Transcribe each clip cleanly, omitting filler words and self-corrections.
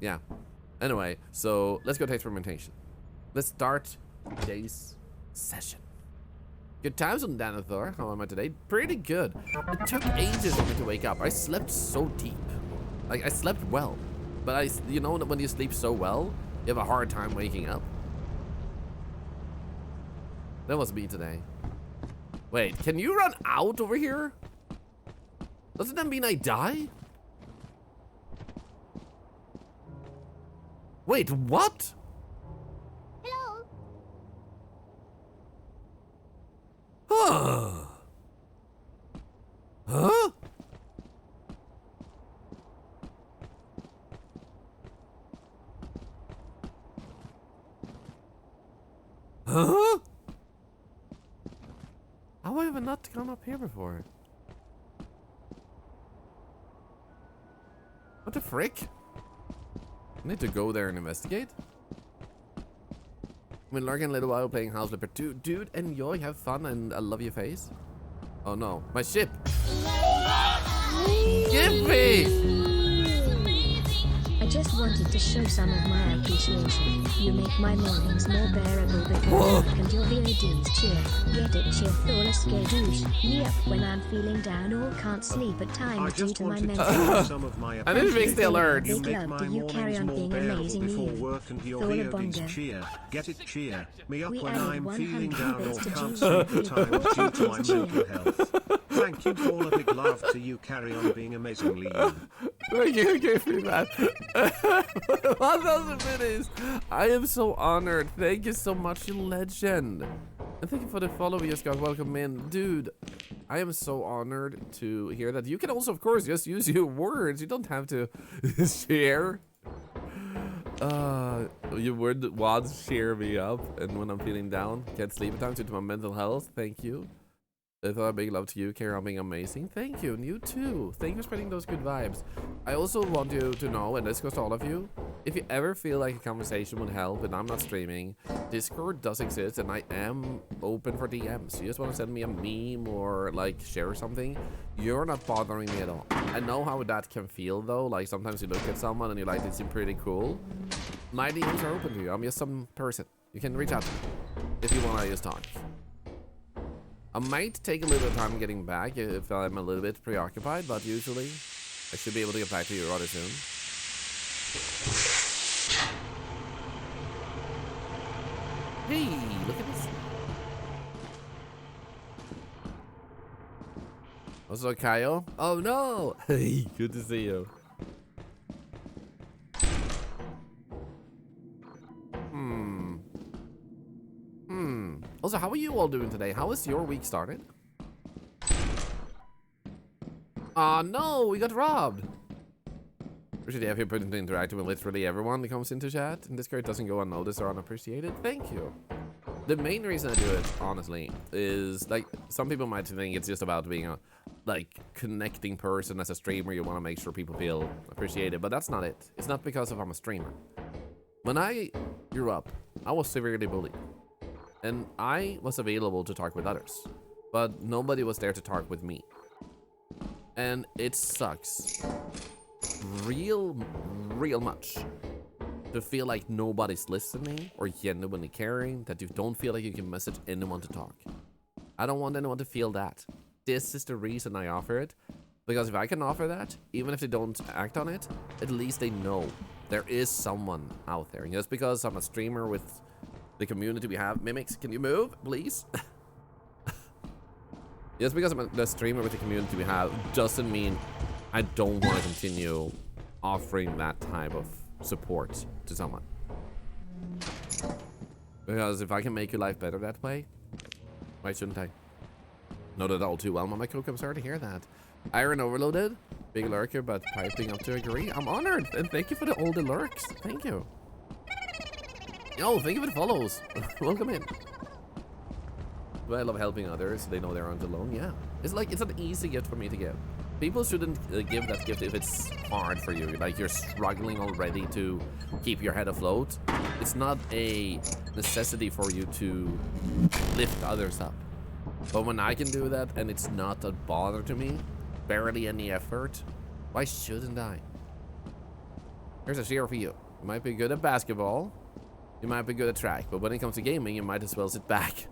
Yeah. Anyway, so let's go to experimentation. Let's start today's session. Good times on Thor. How am I today? Pretty good. It took ages for me to wake up. I slept so deep. Like, I slept well. But you know when you sleep so well, you have a hard time waking up. That was me today. Wait, can you run out over here? Doesn't that mean I die? Wait, what? Hello. Huh? Huh? Huh? How have I not gone up here before? What the frick? I need to go there and investigate. I've been lurking a little while playing House Flipper 2. Dude, enjoy, have fun, and I love your face. Oh no, my ship! Give me! I just wanted to show some of my appreciation. You make my mornings more bearable with your work and your VODs cheer. Get it, cheer, Thorlar skadoosh. Me up when I'm feeling down or can't sleep at times due to my mental health. I need to fix the alerts. Big love to you, carry on being amazing. Thorlar bonga. Cheer, get it, cheer. Me up We when added I'm 100 feeling down or bits to can't G. sleep at times due to my mental health. Thank you, all a big love to you, carry on being amazingly you. Thank you, gave me that. 1,000 minutes. I am so honored. Thank you so much, you legend. And thank you for the follow you just got. Welcome in. Dude, I am so honored to hear that. You can also, of course, just use your words. You don't have to share. Your words cheer me up. And when I'm feeling down, can't sleep at times due to my mental health. Thank you. I thought a big love to you, carry on being amazing. Thank you, and you too. Thank you for spreading those good vibes. I also want you to know, and this goes to all of you, if you ever feel like a conversation would help and I'm not streaming, Discord does exist and I am open for DMs. You just want to send me a meme or like share something, you're not bothering me at all. I know how that can feel though, like sometimes you look at someone and you're like, they seem pretty cool. My DMs are open to you. I'm just some person. You can reach out to me if you want to just talk. I might take a little bit of time getting back if I'm a little bit preoccupied, but usually I should be able to get back to you rather soon. Hey, look at this. Also, Kaio. Oh no! Hey, good to see you. Also, how are you all doing today? How is your week started? Aw, no, we got robbed. Appreciate the effort put into interacting with literally everyone that comes into chat. And Discord doesn't go unnoticed or unappreciated. Thank you. The main reason I do it, honestly, is like some people might think it's just about being a like connecting person as a streamer. You want to make sure people feel appreciated, but that's not it. It's not because of I'm a streamer. When I grew up, I was severely bullied. And I was available to talk with others, but nobody was there to talk with me. And it sucks real much to feel like nobody's listening or genuinely caring, that you don't feel like you can message anyone to talk. I don't want anyone to feel that. This is the reason I offer it, because if I can offer that, even if they don't act on it, at least they know there is someone out there. And just because I'm a streamer with the community we have, Mimmix, can you move, please? Just because I'm the streamer with the community we have doesn't mean I don't want to continue offering that type of support to someone. Because if I can make your life better that way, why shouldn't I? Know that all too well, Mama Cook. I'm sorry to hear that. Iron Overloaded, big lurker, but piping up to agree. I'm honored, and thank you for all the lurks. Thank you. Yo, thank you for the follows. Welcome in. Do I love helping others so they know they aren't alone? Yeah. It's like, it's an easy gift for me to give. People shouldn't give that gift if it's hard for you. Like you're struggling already to keep your head afloat. It's not a necessity for you to lift others up. But when I can do that and it's not a bother to me, barely any effort, why shouldn't I? Here's a share for you. You might be good at basketball. You might be good at track, but when it comes to gaming, you might as well sit back.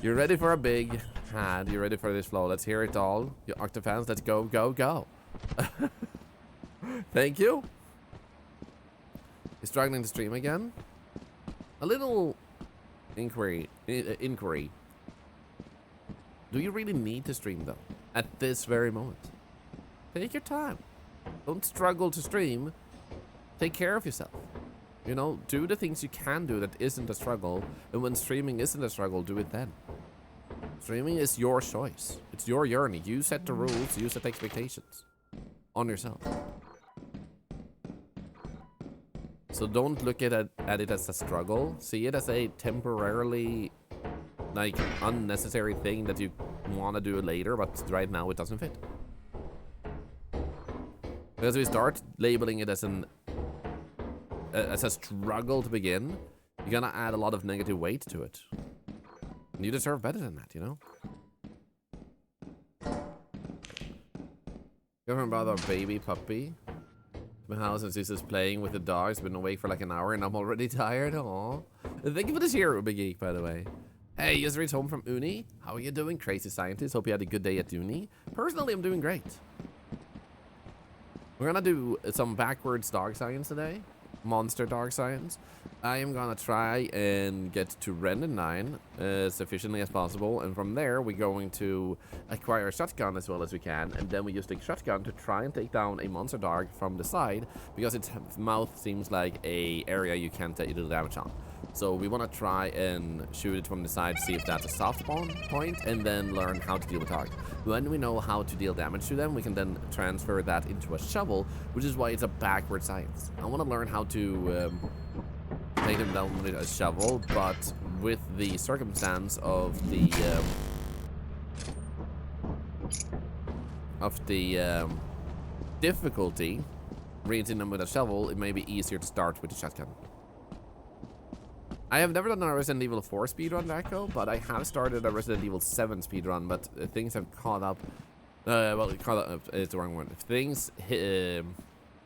You're ready for a big hand. You're ready for this flow. Let's hear it all. You Octafans, let's go, go, go. Thank you. You're struggling to stream again? A little inquiry. Do you really need to stream though? At this very moment? Take your time. Don't struggle to stream. Take care of yourself. You know, do the things you can do that isn't a struggle. And when streaming isn't a struggle, do it then. Streaming is your choice. It's your journey. You set the rules. You set expectations on yourself. So don't look at it as a struggle. See it as a temporarily, like, unnecessary thing that you want to do later, but right now it doesn't fit. Because we start labeling it as a struggle to begin, you're gonna add a lot of negative weight to it. And you deserve better than that, you know? Girlfriend brought a baby puppy to my house and she's just playing with the dog. It's been awake for like an hour and I'm already tired. Aww. Thank you for this hero, Big Geek, by the way. Hey, just reached home from uni. How are you doing, crazy scientist? Hope you had a good day at uni. Personally, I'm doing great. We're gonna do some backwards dog science today. Monster dog science. I am gonna try and get to Render 9 as efficiently as possible, and from there we're going to acquire a shotgun as well as we can, and then we use the shotgun to try and take down a monster dog from the side, because its mouth seems like a area you can't take little damage on. So we want to try and shoot it from the side, see if that's a soft spawn point, and then learn how to deal with target. When we know how to deal damage to them, we can then transfer that into a shovel, which is why it's a backward science. I want to learn how to take them down with a shovel, but with the circumstance of the difficulty reaching them with a shovel, it may be easier to start with the shotgun. I have never done a Resident Evil 4 speedrun, Echo, but I have started a Resident Evil 7 speedrun, but things have caught up. Well, caught up is the wrong word. Things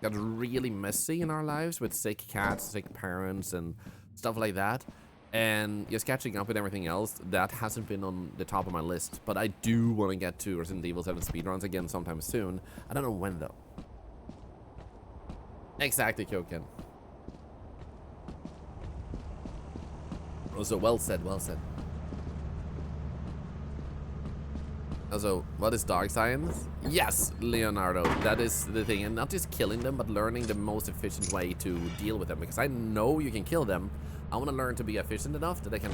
got really messy in our lives with sick cats, sick parents, and stuff like that. And just catching up with everything else, that hasn't been on the top of my list. But I do want to get to Resident Evil 7 speedruns again sometime soon. I don't know when, though. Exactly, Kyoken. Also, well said, well said. Also, what is dog science? Yes, Leonardo, that is the thing. And not just killing them, but learning the most efficient way to deal with them. Because I know you can kill them. I want to learn to be efficient enough that I can,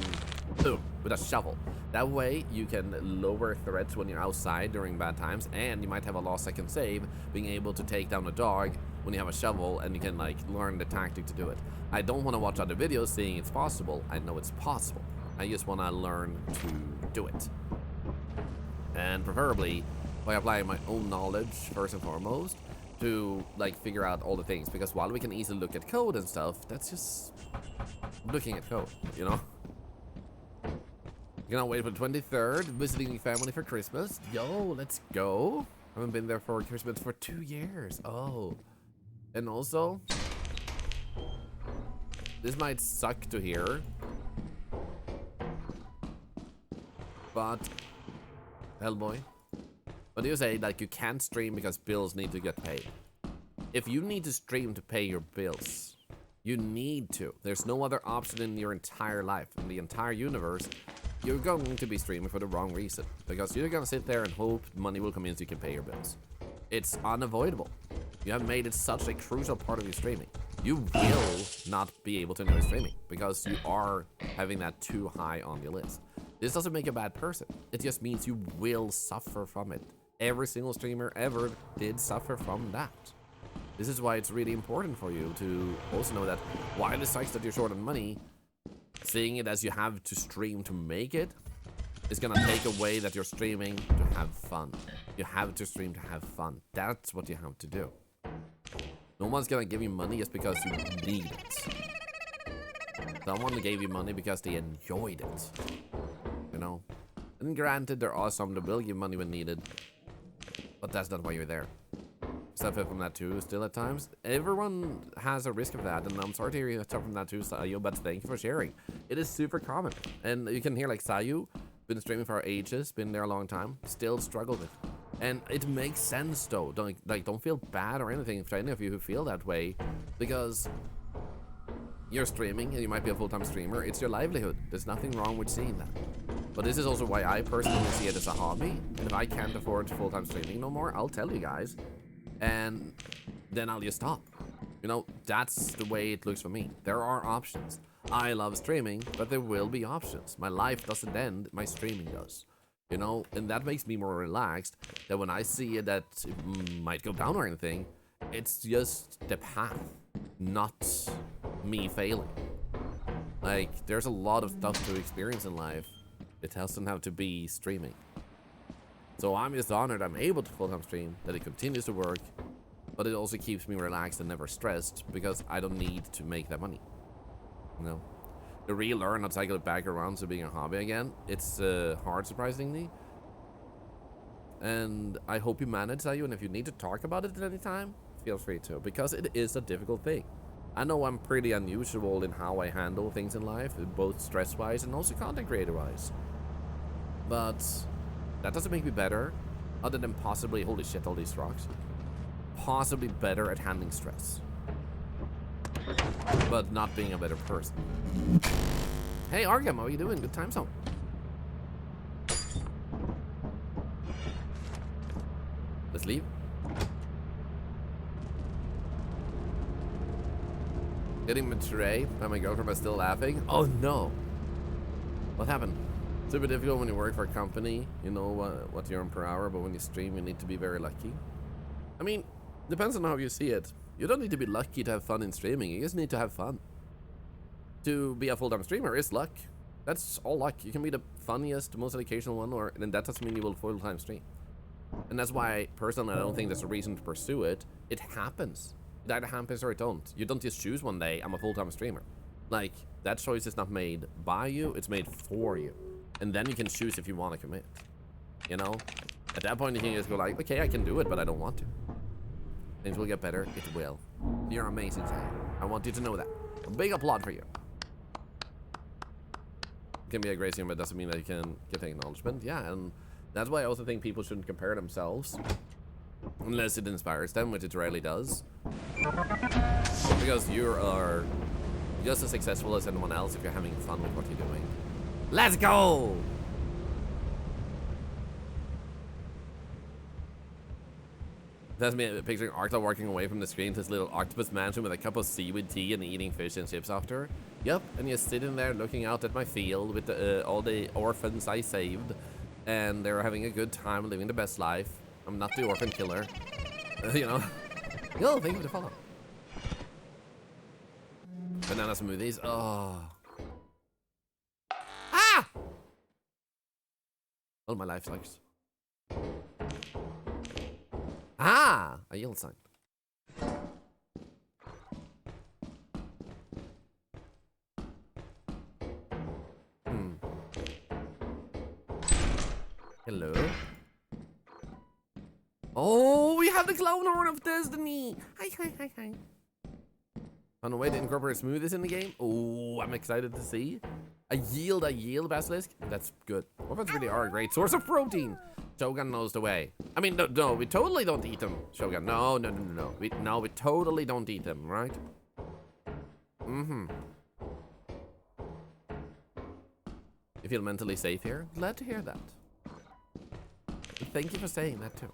boom, with a shovel. That way, you can lower threats when you're outside during bad times. And you might have a lost second save, being able to take down a dog when you have a shovel, and you can, like, learn the tactic to do it. I don't want to watch other videos saying it's possible. I know it's possible. I just want to learn to do it. And preferably by applying my own knowledge first and foremost to, like, figure out all the things. Because while we can easily look at code and stuff, that's just looking at code, you know? You're gonna wait for the 23rd, visiting your family for Christmas. Yo, let's go. I haven't been there for Christmas for 2 years. Oh. And also, this might suck to hear, but Hellboy, what do you say? Like, you can't stream because bills need to get paid. If you need to stream to pay your bills, you need to. There's no other option in your entire life, in the entire universe. You're going to be streaming for the wrong reason, because you're gonna sit there and hope money will come in so you can pay your bills. It's unavoidable. You have made it such a crucial part of your streaming. You will not be able to enjoy streaming because you are having that too high on your list. This doesn't make you a bad person. It just means you will suffer from it. Every single streamer ever did suffer from that. This is why it's really important for you to also know that while it sucks that you're short on money, seeing it as you have to stream to make it is gonna take away that you're streaming to have fun. You have to stream to have fun. That's what you have to do. No one's gonna give you money just because you need it. Someone gave you money because they enjoyed it. You know? And granted, there are some that will give money when needed, but that's not why you're there. suffer from that too still at times. Everyone has a risk of that, and I'm sorry to hear you suffer from that too, Sayu, but thank you for sharing. It is super common. And you can hear like Sayu, been streaming for ages, been there a long time, still struggle with it. And it makes sense though. Don't feel bad or anything for any of you who feel that way, because you're streaming and you might be a full-time streamer. It's your livelihood. There's nothing wrong with seeing that. But this is also why I personally see it as a hobby. And if I can't afford full-time streaming no more, I'll tell you guys. And then I'll just stop. You know, that's the way it looks for me. There are options. I love streaming, but there will be options. My life doesn't end, my streaming does. You know, and that makes me more relaxed, that when I see that it might go down or anything, it's just the path, not me failing. Like, there's a lot of stuff to experience in life. It doesn't have to be streaming. So I'm just honored I'm able to full-time stream, that it continues to work, but it also keeps me relaxed and never stressed, because I don't need to make that money. You know? To relearn how to cycle it back around to being a hobby again, it's hard, surprisingly. And I hope you manage, Sayu, and if you need to talk about it at any time, feel free to, because it is a difficult thing. I know I'm pretty unusual in how I handle things in life, both stress-wise and also content creator-wise. But that doesn't make me better, other than possibly, holy shit, all these rocks, possibly better at handling stress. But not being a better person. Hey, Argam, how are you doing? Good time zone. Let's leave. Getting betrayed by my girlfriend by still laughing? Oh no. What happened? Super difficult when you work for a company. You know what you earn per hour, but when you stream, you need to be very lucky. I mean, depends on how you see it. You don't need to be lucky to have fun in streaming. You just need to have fun. To be a full-time streamer is luck. That's all luck. You can be the funniest, most educational one, and that doesn't mean you will full-time stream. And that's why, personally, I don't think there's a reason to pursue it. It happens. It either happens or it don't. You don't just choose one day, I'm a full-time streamer. Like, that choice is not made by you, it's made for you. And then you can choose if you want to commit. You know? At that point, you can just go like, okay, I can do it, but I don't want to. Things will get better, it will. You're amazing, Zay. I want you to know that. A big applaud for you. It can be a great streamer, but it doesn't mean that you can get acknowledgement. Yeah, and that's why I also think people shouldn't compare themselves. Unless it inspires them, which it rarely does. Because you are just as successful as anyone else if you're having fun with what you're doing. Let's go! That's me picturing Arcta walking away from the screen to his little octopus mansion with a cup of seaweed tea and eating fish and chips after. Yep, and you're sitting there looking out at my field with all the orphans I saved. And they're having a good time, living the best life. I'm not the orphan killer. You know? Yo, thank you for the follow. Banana smoothies. Oh. Ah! Well, my life sucks. Ah! A yield sign. Hello? Oh, we have the clown horn of destiny! Hi, hi, hi, hi. On the way to incorporate smoothies in the game? Oh, I'm excited to see. A yield basilisk? That's good. Orphans really are a great source of protein. Shogun knows the way. I mean, no, we totally don't eat them, Shogun. No. We totally don't eat them, right? Mm-hmm. You feel mentally safe here? Glad to hear that. Thank you for saying that too.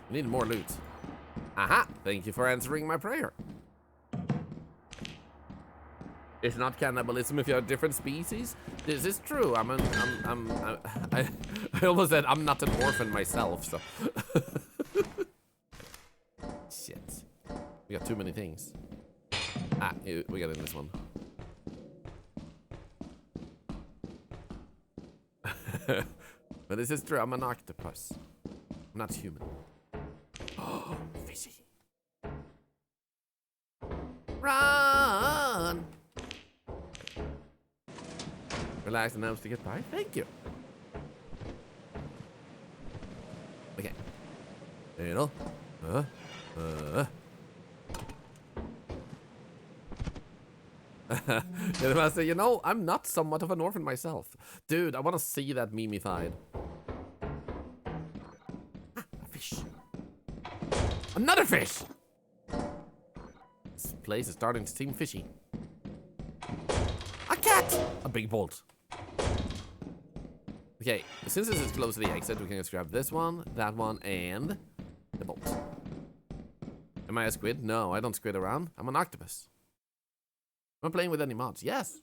We need more loot. Aha! Thank you for answering my prayer. It's not cannibalism if you're a different species. This is true. I almost said I'm not an orphan myself, so. Shit. We got too many things. Ah, we got in this one. But this is true. I'm an octopus. I'm not human. Oh, fishy. Run! Relax and to get by. Thank you. You know? The master, you know, I'm not somewhat of an orphan myself. Dude, I want to see that mimified. Ah, a fish. Another fish! This place is starting to seem fishy. A cat! A big bolt. Okay, since this is close to the exit, we can just grab this one, that one, and the bolt. Am I a squid? No, I don't squid around. I'm an octopus. Am I playing with any mods? Yes.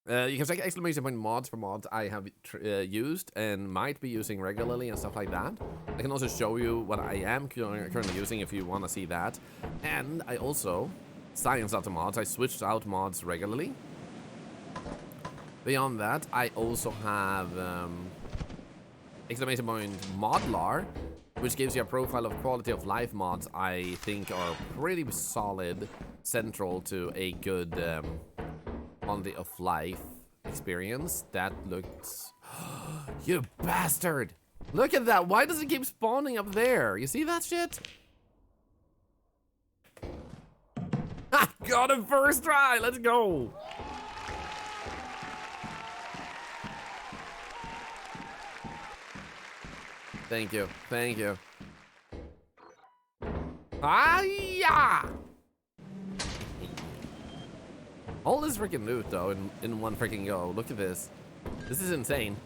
You can check exclamation point mods for mods I have used and might be using regularly and stuff like that. I can also show you what I am currently using if you want to see that. And I also science out the mods. I switched out mods regularly. Beyond that, I also have exclamation point Modlar, which gives you a profile of quality of life mods I think are pretty solid, central to a good quality of life experience. That looks... You bastard! Look at that! Why does it keep spawning up there? You see that shit? Ha! Got him first try! Let's go! Thank you. Thank you. Ah-ya! All this freaking loot, though, in one freaking go. Look at this. This is insane.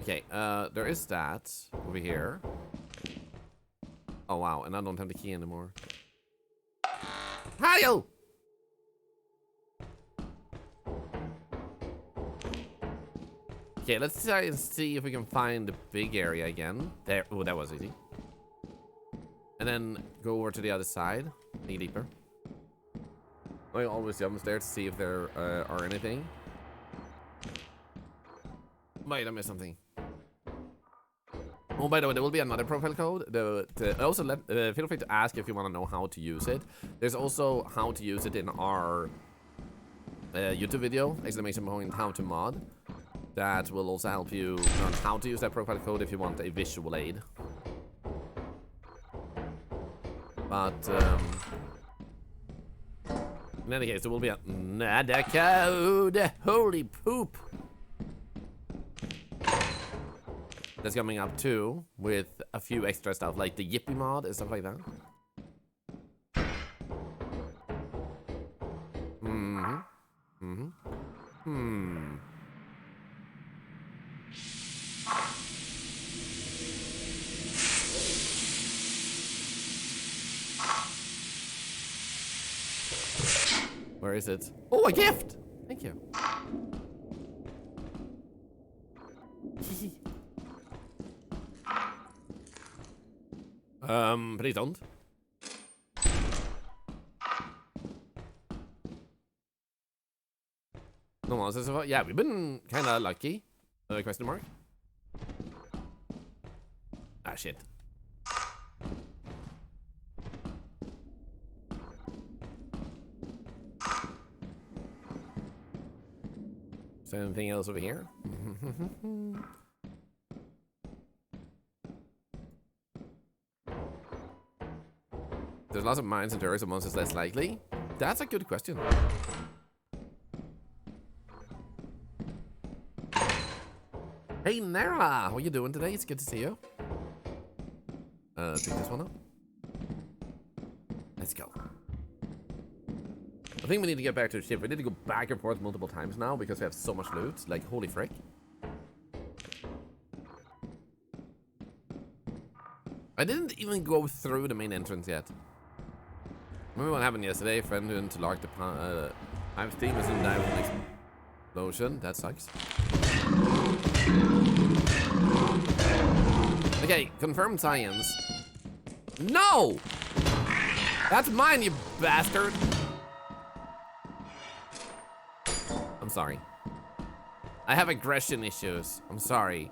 Okay, there is that over here. Oh, wow, and I don't have the key anymore. Hi-yo! Okay, let's try and see if we can find the big area again. There. Oh, that was easy. And then go over to the other side. Dig deeper. I always jump there to see if there are anything. Wait, I missed something. Oh, by the way, there will be another profile code. Also, feel free to ask if you want to know how to use it. There's also how to use it in our YouTube video, exclamation point how to mod. That will also help you learn how to use that profile code if you want a visual aid. But, in any case, there will be another code. Holy poop. That's coming up too, with a few extra stuff, like the Yippee mod and stuff like that. Where is it? Oh, a gift! Thank you. Please don't. No monsters so far? Yeah, we've been kinda lucky. Question mark? Ah, shit. Is there anything else over here? There's lots of mines and turrets and monsters less likely. That's a good question. Hey Nara, how you doing today? It's good to see you. Pick this one up. Let's go. I think we need to get back to the ship. We need to go back and forth multiple times now because we have so much loot. Like, holy frick. I didn't even go through the main entrance yet. Remember what happened yesterday? A friend who interlocked the I'm Steam is in dive with an explosion. That sucks. Okay, confirmed science. No! That's mine, you bastard! I'm sorry. I have aggression issues. I'm sorry.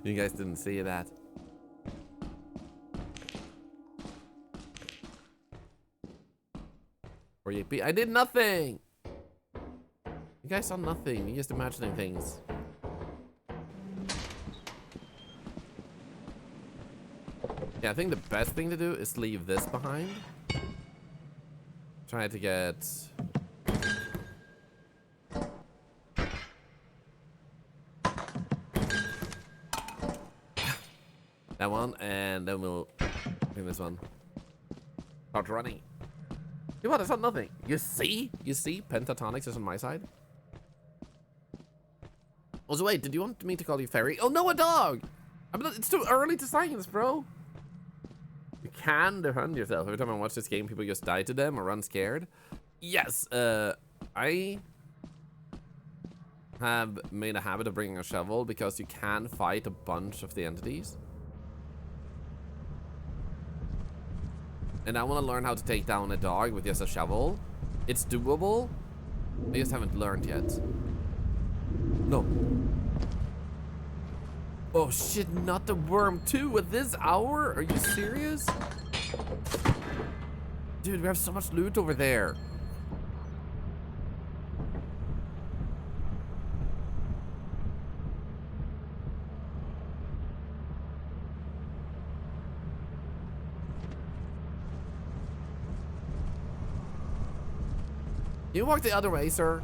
You guys didn't see that. Or Yippee. I did nothing! You guys saw nothing. You're just imagining things. Yeah, I think the best thing to do is leave this behind. Try to get... that one, and then we'll bring this one. Start running. You what? I saw nothing. You see? You see? Pentatonics is on my side. Also, wait, did you want me to call you Fairy? Oh no, a dog! I mean, it's too early to science, bro. You can defend yourself. Every time I watch this game, people just die to them or run scared. Yes, I have made a habit of bringing a shovel because you can fight a bunch of the entities. And I want to learn how to take down a dog with just a shovel. It's doable. I just haven't learned yet. No. Oh shit, not the worm too at this hour? Are you serious? Dude, we have so much loot over there. You walk the other way, sir.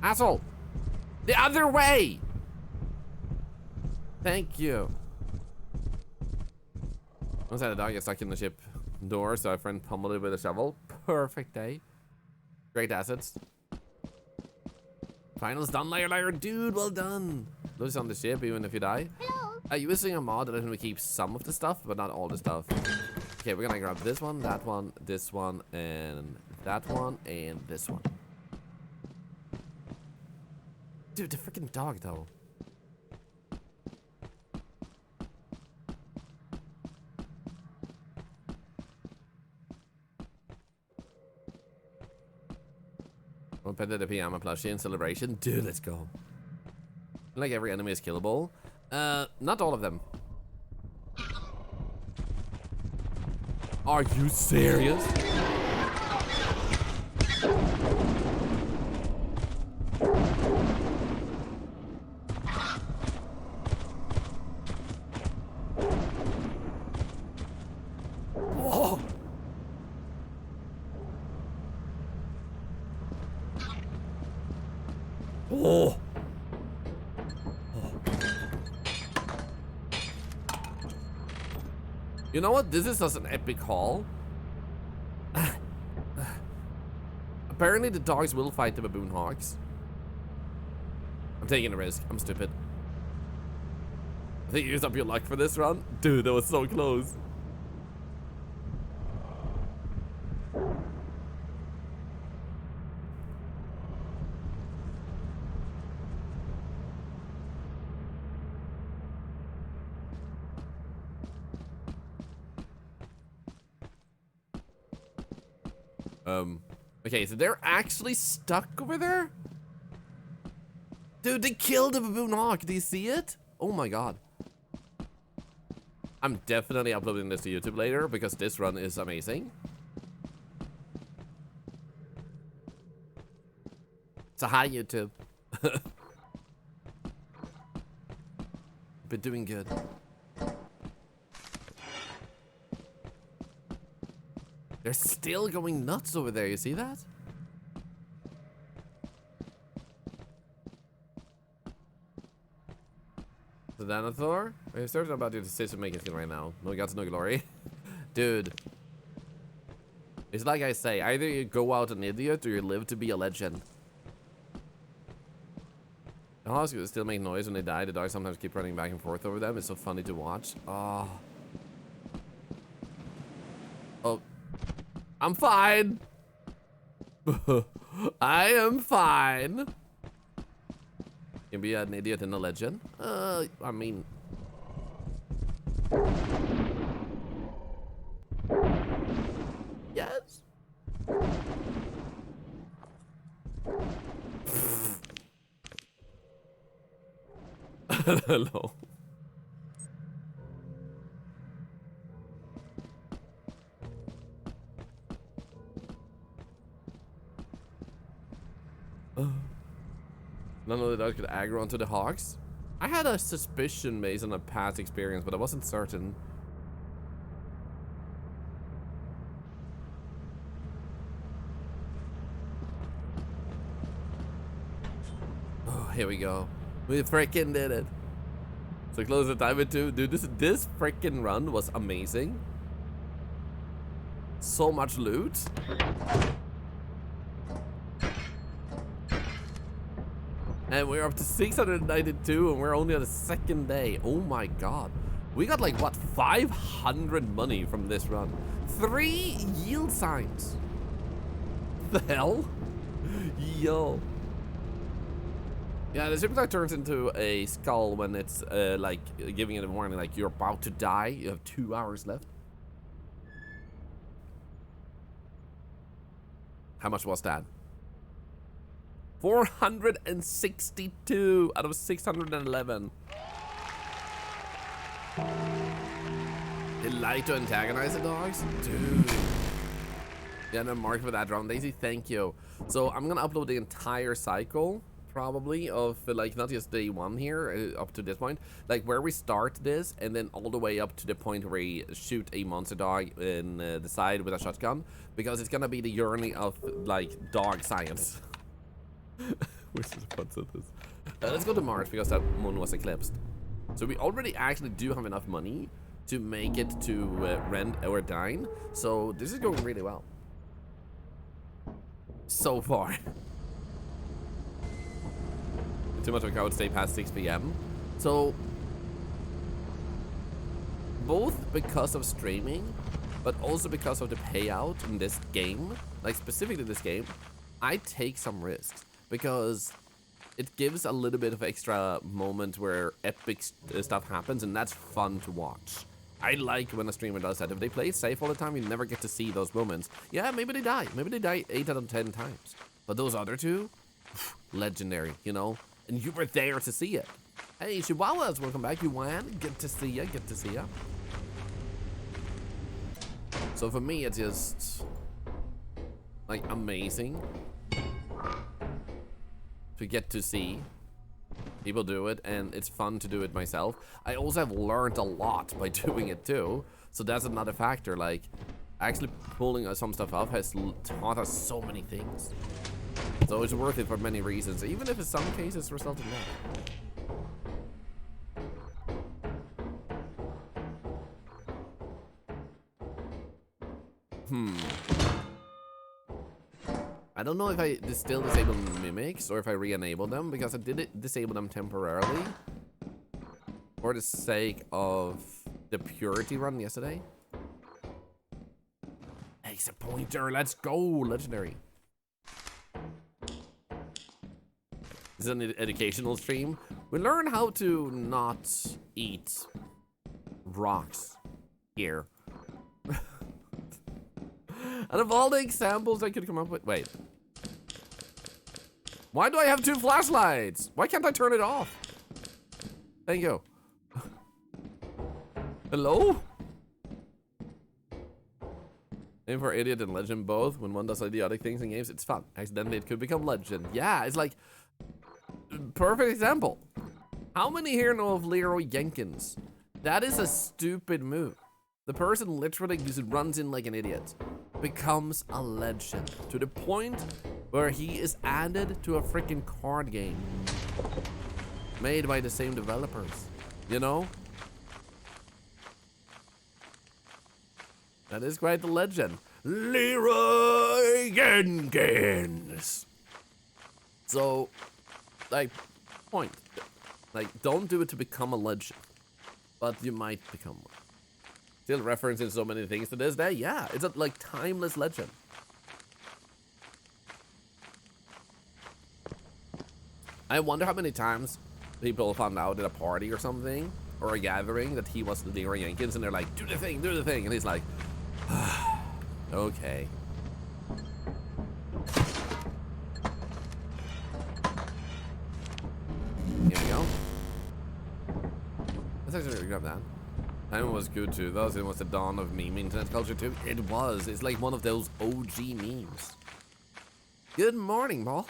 Asshole. The other way. Thank you. Once I had a dog get stuck in the ship door, so a friend pummeled it with a shovel. Perfect day. Great assets. Finals done, liar. Dude, well done. Lose on the ship, even if you die. Hello. Using a mod that lets me keep some of the stuff, but not all the stuff. Okay, we're gonna grab this one, that one, this one, and that one, and this one. Dude, the freaking dog, though. One pet the pajama plushie in celebration. Dude, let's go. Like every enemy is killable. Not all of them. Are you serious? Whoa. Oh. You know what? This is just an epic haul. Apparently the dogs will fight the baboon hawks. I'm taking a risk. I'm stupid. I think you used up your luck for this run. Dude, that was so close. Okay, so they're actually stuck over there? Dude, they killed the baboon hawk. Do you see it? Oh my god. I'm definitely uploading this to YouTube later because this run is amazing. So hi, YouTube. Been doing good. They're still going nuts over there, you see that? The Dinosaur? We're certain about your decision making skill right now. No gods, no glory. Dude. It's like I say, either you go out an idiot or you live to be a legend. The hawks still make noise when they die. The dogs sometimes keep running back and forth over them. It's so funny to watch. Oh. Oh. I'm fine. I am fine. You can be an idiot and a legend. I mean. Yes. Hello. None of the dogs could aggro onto the hogs. I had a suspicion based on a past experience, but I wasn't certain. Oh, here we go. We freaking did it. So close the time it too. Dude, this freaking run was amazing. So much loot. And we're up to 692 and we're only on the second day. Oh my god. We got like, what, 500 money from this run. 3 yield signs. The hell? Yo. Yeah, the superstar turns into a skull when it's like giving it a warning, like you're about to die. You have 2 hours left. How much was that? 462 out of 611. They like to antagonize the dogs? Dude. Yeah, no, mark for that round. Daisy, thank you. So I'm gonna upload the entire cycle, probably, of like not just day 1 here, up to this point. Like where we start this, and then all the way up to the point where we shoot a monster dog in the side with a shotgun. Because it's gonna be the journey of, like, dog science. Which is a fun sentence. Let's go to Mars, because that moon was eclipsed. So we already actually do have enough money to make it to rent or dine. So this is going really well. So far. Too much of a crowd stay past 6 p.m. So, both because of streaming, but also because of the payout in this game, like specifically this game, I take some risks because it gives a little bit of extra moment where epic stuff happens, and that's fun to watch. I like when a streamer does that. If they play safe all the time, you never get to see those moments. Yeah, maybe they die. Maybe they die 8 out of 10 times. But those other 2, legendary, you know? And you were there to see it. Hey, Chihuahuas, welcome back. You won. Good to see ya. Good to see ya. So for me, it's just like amazing to get to see people do it, and it's fun to do it myself. I also have learned a lot by doing it too, so that's another factor. Like actually pulling some stuff off has taught us so many things, so it's worth it for many reasons, even if in some cases resulted in that. I don't know if I still disable Mimmix or if I re-enable them, because I did disable them temporarily for the sake of the purity run yesterday. Hey, a pointer, let's go, legendary. This is an educational stream. We learn how to not eat rocks here. Out of all the examples I could come up with, wait. Why do I have 2 flashlights? Why can't I turn it off? Thank you. Hello? Aim for idiot and legend both. When one does idiotic things in games, it's fun. Accidentally, it could become legend. Yeah, it's like perfect example. How many here know of Leroy Jenkins? That is a stupid move. The person literally just runs in like an idiot, becomes a legend to the point where he is added to a freaking card game made by the same developers, you know? That is quite the legend. Leroy Jenkins. So, like, point. Like, don't do it to become a legend, but you might become one. Still referencing so many things to this day. Yeah, it's a like timeless legend. I wonder how many times people found out at a party or something, or a gathering, that he was Leroy Jenkins, and they're like, do the thing, and he's like, okay. Here we go. Let's actually grab that. Time was good too, though. It was the dawn of meme internet culture too. It was. It's like one of those OG memes. Good morning, Paul.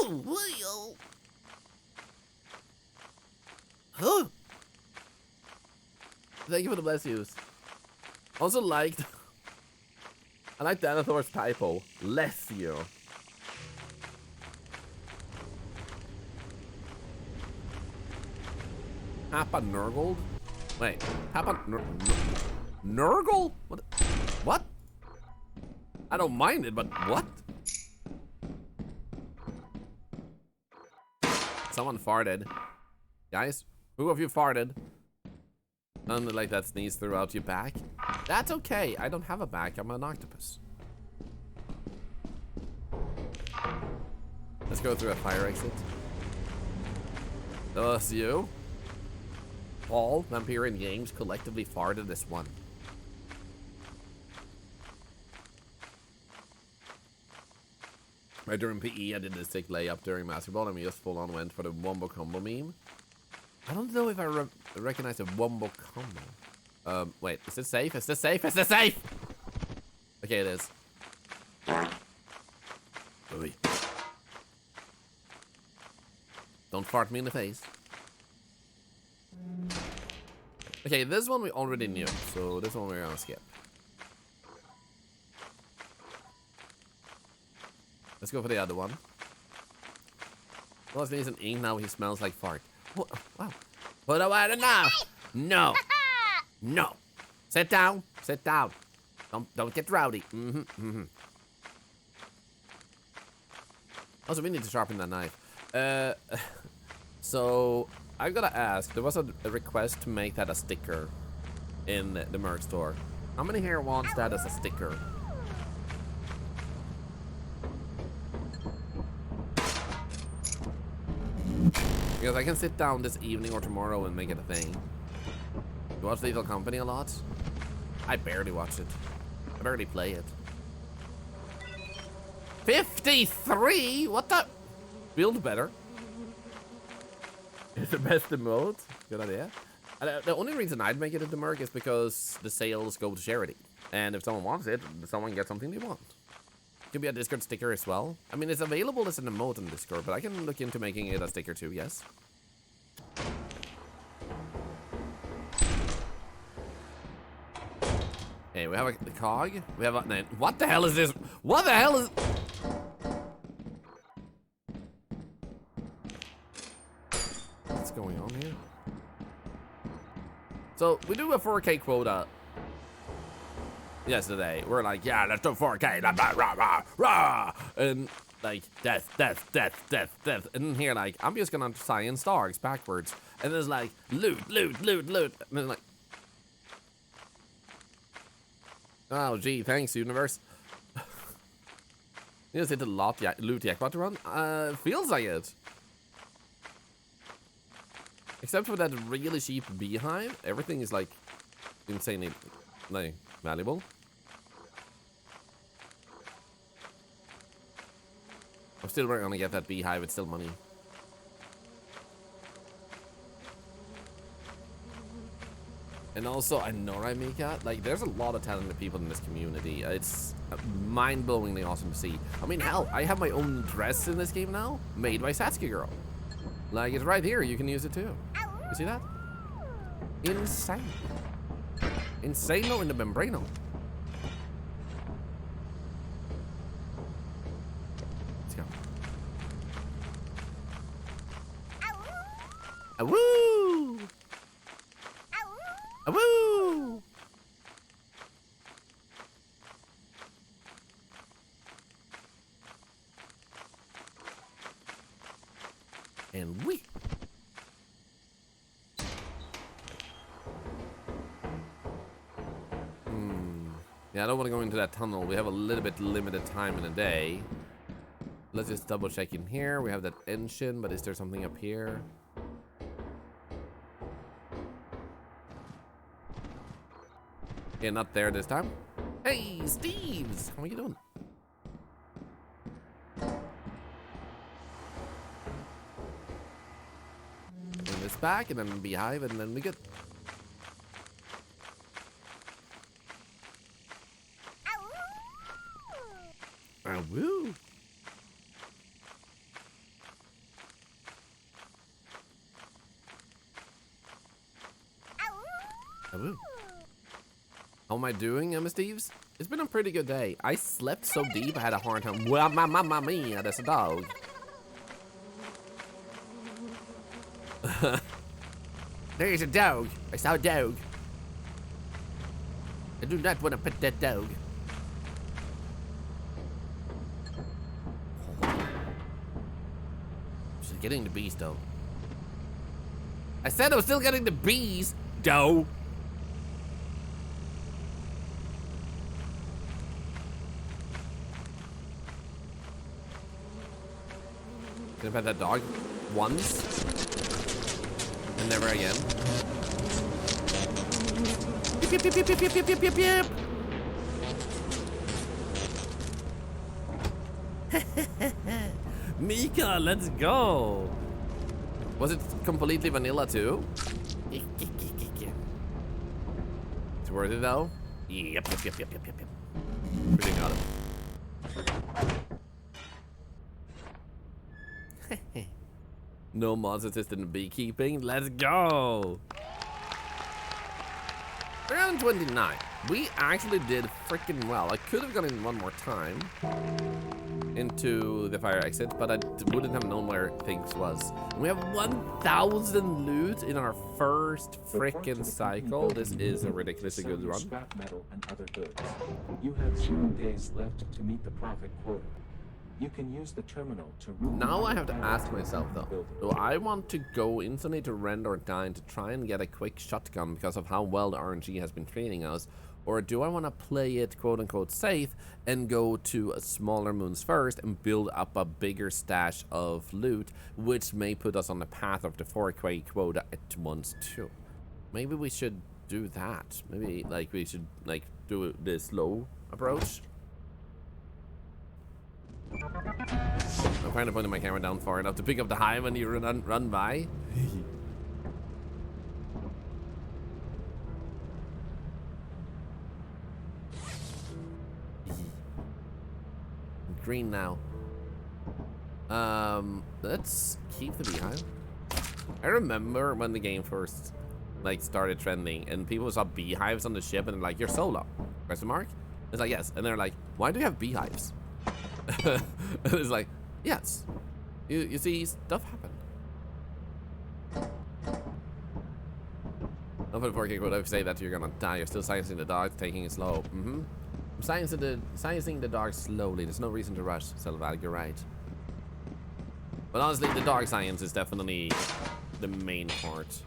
wheel. Huh. Thank you for the bless yous. Also liked. I like Dinosaur's typo. Bless you. Papa Nurgled? Wait, Papa Nurgle? What? What? I don't mind it, but what? Someone farted. Guys, who of you farted? None like that sneeze throughout your back. That's okay. I don't have a back. I'm an octopus. Let's go through a fire exit. That's you. All Vampirian games collectively farted this one. Right, during PE, I did the stick layup during basketball, and we just full on went for the wombo combo meme. I don't know if I recognize the wombo combo. Wait, is this safe? Is this safe? Is this safe? Okay, it is. Oy. Don't fart me in the face. Okay, this one we already knew, so this one we're gonna skip. Let's go for the other one. Well, he's an ink now. He smells like fart. What? Wow. Put away now. No. No. Sit down. Sit down. Don't get rowdy. Also, we need to sharpen that knife. So I gotta ask. There was a request to make that a sticker in the merch store. How many here wants that as a sticker? Because I can sit down this evening or tomorrow and make it a thing. You watch Lethal Company a lot? I barely watch it. I barely play it. 53? What the? Build better. It's the best emote. Good idea. The only reason I'd make it a demerc is because the sales go to charity. And if someone wants it, someone gets something they want. Could be a Discord sticker as well. I mean, it's available as an emote on Discord, but I can look into making it a sticker too, yes. Okay, we have a cog. We have a... What the hell is this? What the hell is... What's going on here? So, we do a 4K quota yesterday. We're like, yeah, let's do 4K, rah, rah, rah, rah. And like, death, death, death, death, death. And here, like, I'm just gonna science dogs backwards. And there's like, loot, loot, loot, loot. And then like, oh, gee, thanks, universe. You just hit the loot jackpot run? Feels like it. Except for that really cheap beehive, everything is like insanely like valuable. I'm still gonna get that beehive, it's still money. And also, I know, right, Mika? Like, there's a lot of talented people in this community. It's mind-blowingly awesome to see. I mean, hell, I have my own dress in this game now, made by Satsuki Girl. Like, it's right here, you can use it too. You see that? Insane. Insano in the membrano. Let's go. Awoo! Awoo! And we. Yeah, I don't want to go into that tunnel. We have a little bit limited time in a day. Let's just double check in here. We have that engine, but is there something up here? Yeah, not there this time. Hey, Steves! How are you doing? Bring this back, and then beehive, and then we get... Woo! Kaboom. How am I doing, Emma Steves? It's been a pretty good day. I slept so deep I had a hard time. Well, mamma mia, there's a dog. There's a dog. I saw a dog. I do not want to pet that dog. She's getting the bees, though. I said I was still getting the bees, though. Can I pet that dog once and never again? Yip, yip, yip, yip, yip, yip, yip, yip, yip. Mika, let's go. Was it completely vanilla too? It's worth it though. Yep, yep, yep, yep, yep, yep, yep. Pretty got it. No mods assisted in beekeeping. Let's go. Round 29. We actually did freaking well. I could have gone in one more time into the fire exit, but I wouldn't have known where things was. We have 1,000 loot in our first freaking cycle. This is a ridiculously good run. Scrap metal and other goods. You have 0 days left to meet the profit quota. You can use the terminal to now I have to ask myself though, do I want to go instantly to Rend or Dine to try and get a quick shotgun because of how well the RNG has been treating us, or do I want to play it quote unquote safe and go to smaller moons first and build up a bigger stash of loot, which may put us on the path of the 4K quota at once too? Maybe we should do that. Maybe like we should like do the slow approach. I'm trying to put my camera down far enough to pick up the hive when you run by. Green now. Let's keep the beehive. I remember when the game first like started trending and people saw beehives on the ship and they're like, "You're solo?" Question mark? It's like, yes. And they're like, "Why do you have beehives?" And it's like, yes, you see, stuff happen. Not for the 4K quota, if you say that you're gonna die. You're still sciencing the dogs, taking it slow. I'm sciencing the dogs slowly. There's no reason to rush, Selvag, you're right. But honestly, the dog science is definitely the main part.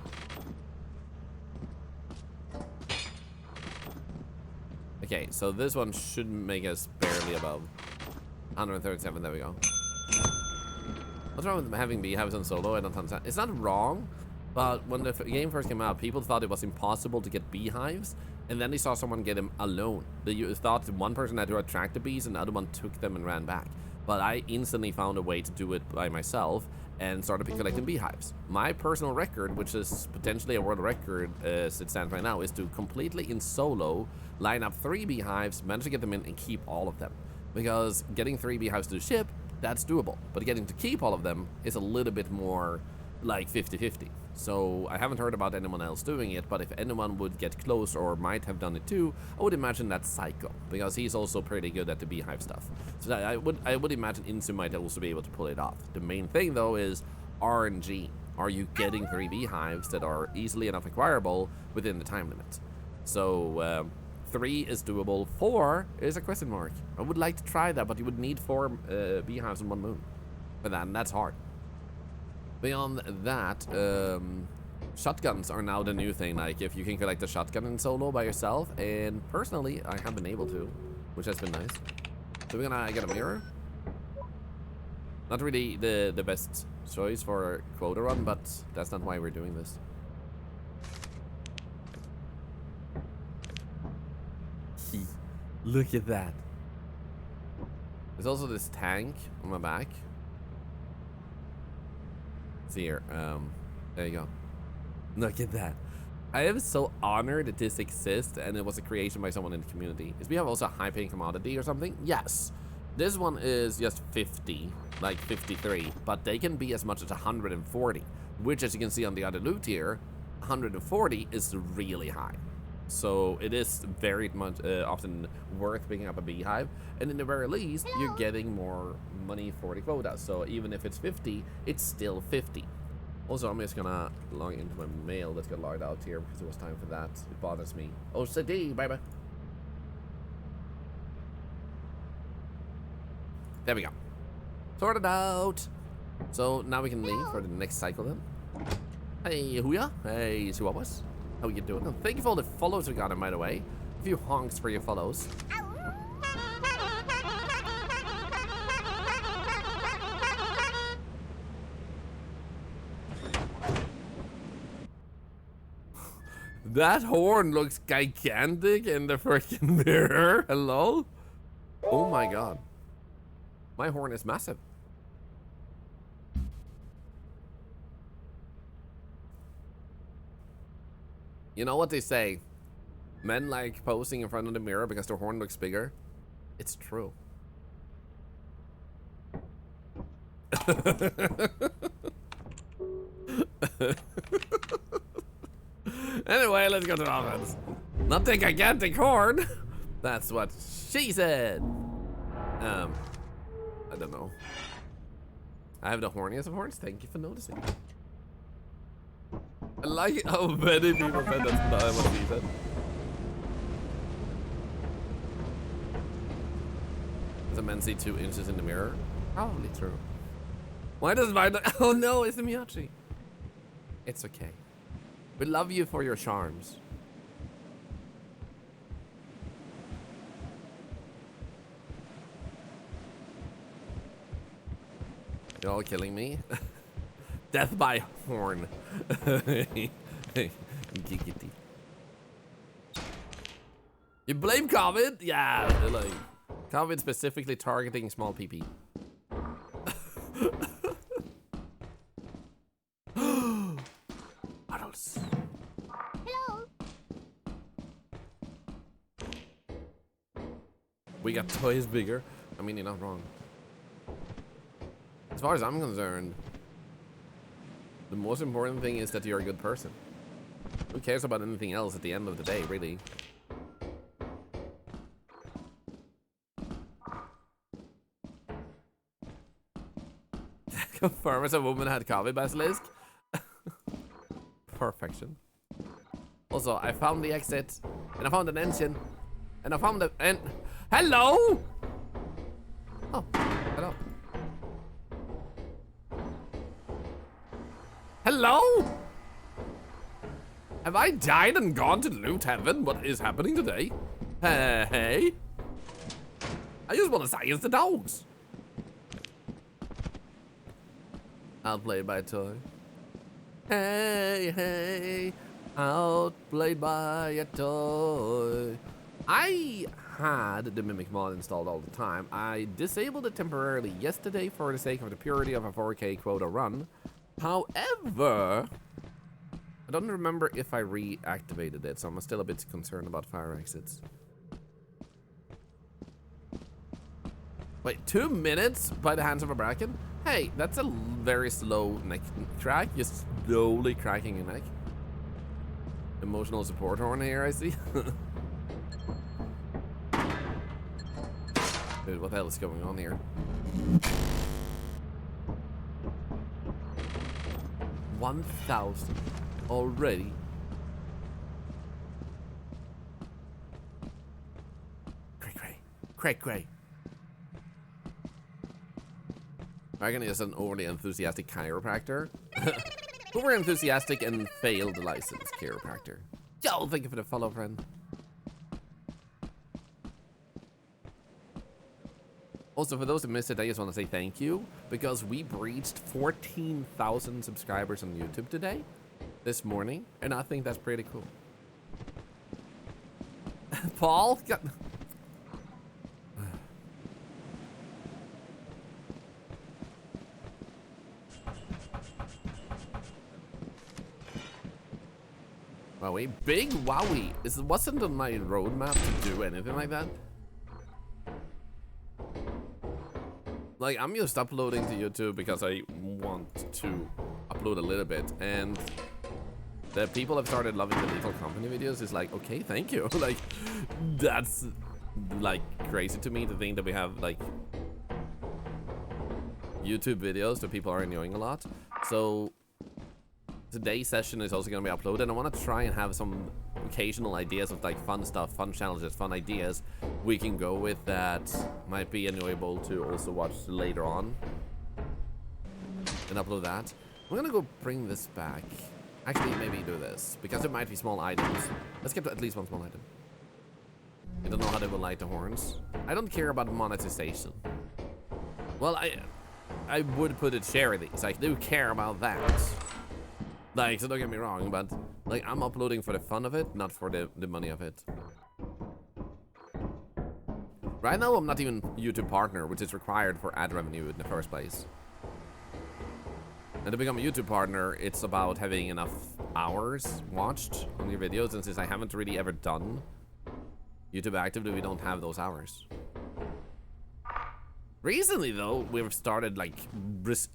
Okay, so this one should make us barely above 137, there we go. What's wrong with having beehives on solo? I don't understand. It's not wrong, but when the game first came out, people thought it was impossible to get beehives, and then they saw someone get them alone. They thought one person had to attract the bees, and the other one took them and ran back. But I instantly found a way to do it by myself and started collecting beehives. My personal record, which is potentially a world record as it stands right now, is to completely in solo line up 3 beehives, manage to get them in, and keep all of them. Because getting 3 beehives to the ship, that's doable. But getting to keep all of them is a little bit more like 50-50. So I haven't heard about anyone else doing it, but if anyone would get close or might have done it too, I would imagine that's Psycho, because he's also pretty good at the beehive stuff. So I would imagine Insu might also be able to pull it off. The main thing though is RNG. Are you getting 3 beehives that are easily enough acquirable within the time limit? So 3 is doable. 4 is a question mark. I would like to try that, but you would need 4 beehives in 1 moon for that, and that's hard. Beyond that, shotguns are now the new thing. Like, if you can collect a shotgun in solo by yourself, and personally, I have been able to, which has been nice. So we're gonna get a mirror. Not really the best choice for a quota run, but that's not why we're doing this. Look at that. There's also this tank on my back. See here, there you go. Look at that. I am so honored that this exists and it was a creation by someone in the community. Is we have also a high paying commodity or something? Yes. This one is just 50, like 53, but they can be as much as 140, which as you can see on the other loot here, 140 is really high. So it is very much often worth picking up a beehive, and in the very least, you're getting more money for the quota. So even if it's 50, it's still 50. Also, I'm just gonna log into my mail that got logged out here because it was time for that. It bothers me. OCD, bye bye. There we go. Sorted out. So now we can leave for the next cycle then. Hey, Huya. Hey, Chihuahuas. How you doing? And thank you for all the follows we got in, by the way. A few honks for your follows. That horn looks gigantic in the freaking mirror. Hello? Oh my god. My horn is massive. You know what they say? Men like posing in front of the mirror because their horn looks bigger. It's true. Anyway, let's go to the offense. Not the gigantic horn. That's what she said. I don't know. I have the horniest of horns. Thank you for noticing. I like how many people said that's not what he said. Does a man see 2 inches in the mirror? Probably true. Why does mine? Oh no, it's a Miyachi. It's okay. We love you for your charms. You're all killing me. Death by horn. Giggity. You blame COVID? Yeah, like COVID specifically targeting small PP. Bottles. Hello. We got toys bigger. I mean, you're not wrong. As far as I'm concerned, the most important thing is that you're a good person. Who cares about anything else at the end of the day, really? Confirm as a woman had COVID, Basilisk. Perfection. Also, I found the exit, and I found an engine, and I found the hello. Oh, hello. Hello? Have I died and gone to loot heaven? What is happening today? Hey. I just want to silence the dogs. Outplayed by a toy. Hey, hey. Outplayed by a toy. I had the Mimmix mod installed all the time. I disabled it temporarily yesterday for the sake of the purity of a 4K quota run. However, I don't remember if I reactivated it, so I'm still a bit concerned about fire exits. Wait, 2 minutes by the hands of a bracken? Hey, that's a very slow neck crack. You're slowly cracking your neck. Emotional support horn here, I see. Dude, what the hell is going on here? 1,000 already. Cray. Dragon is an overly enthusiastic chiropractor. Over enthusiastic and failed licensed chiropractor. Yo, thank you for the follow, friend. Also, for those who missed it, I just want to say thank you because we breached 14,000 subscribers on YouTube today, this morning, and I think that's pretty cool. Paul? Wowie. Big wowie. Wasn't on my roadmap to do anything like that. Like, I'm just uploading to YouTube because I want to upload a little bit, and The people have started loving the Lethal Company videos. It's like, okay, thank you. Like, that's like crazy to me to think that we have like YouTube videos that people are enjoying a lot. So today's session is also going to be uploaded. I want to try and have some occasional ideas of like fun stuff, fun challenges, fun ideas we can go with that might be enjoyable to also watch later on and upload that. I'm gonna go bring this back. Actually, maybe do this because it might be small items. Let's get at least one small item. I don't know how they will light the horns. I don't care about monetization. Well, I would put it charity. It's like, I do care about that. Like, so don't get me wrong, but like I'm uploading for the fun of it, not for the money of it. Right now, I'm not even YouTube partner, which is required for ad revenue in the first place. And to become a YouTube partner, it's about having enough hours watched on your videos. And since I haven't really ever done YouTube actively, we don't have those hours. Recently, though, we've started like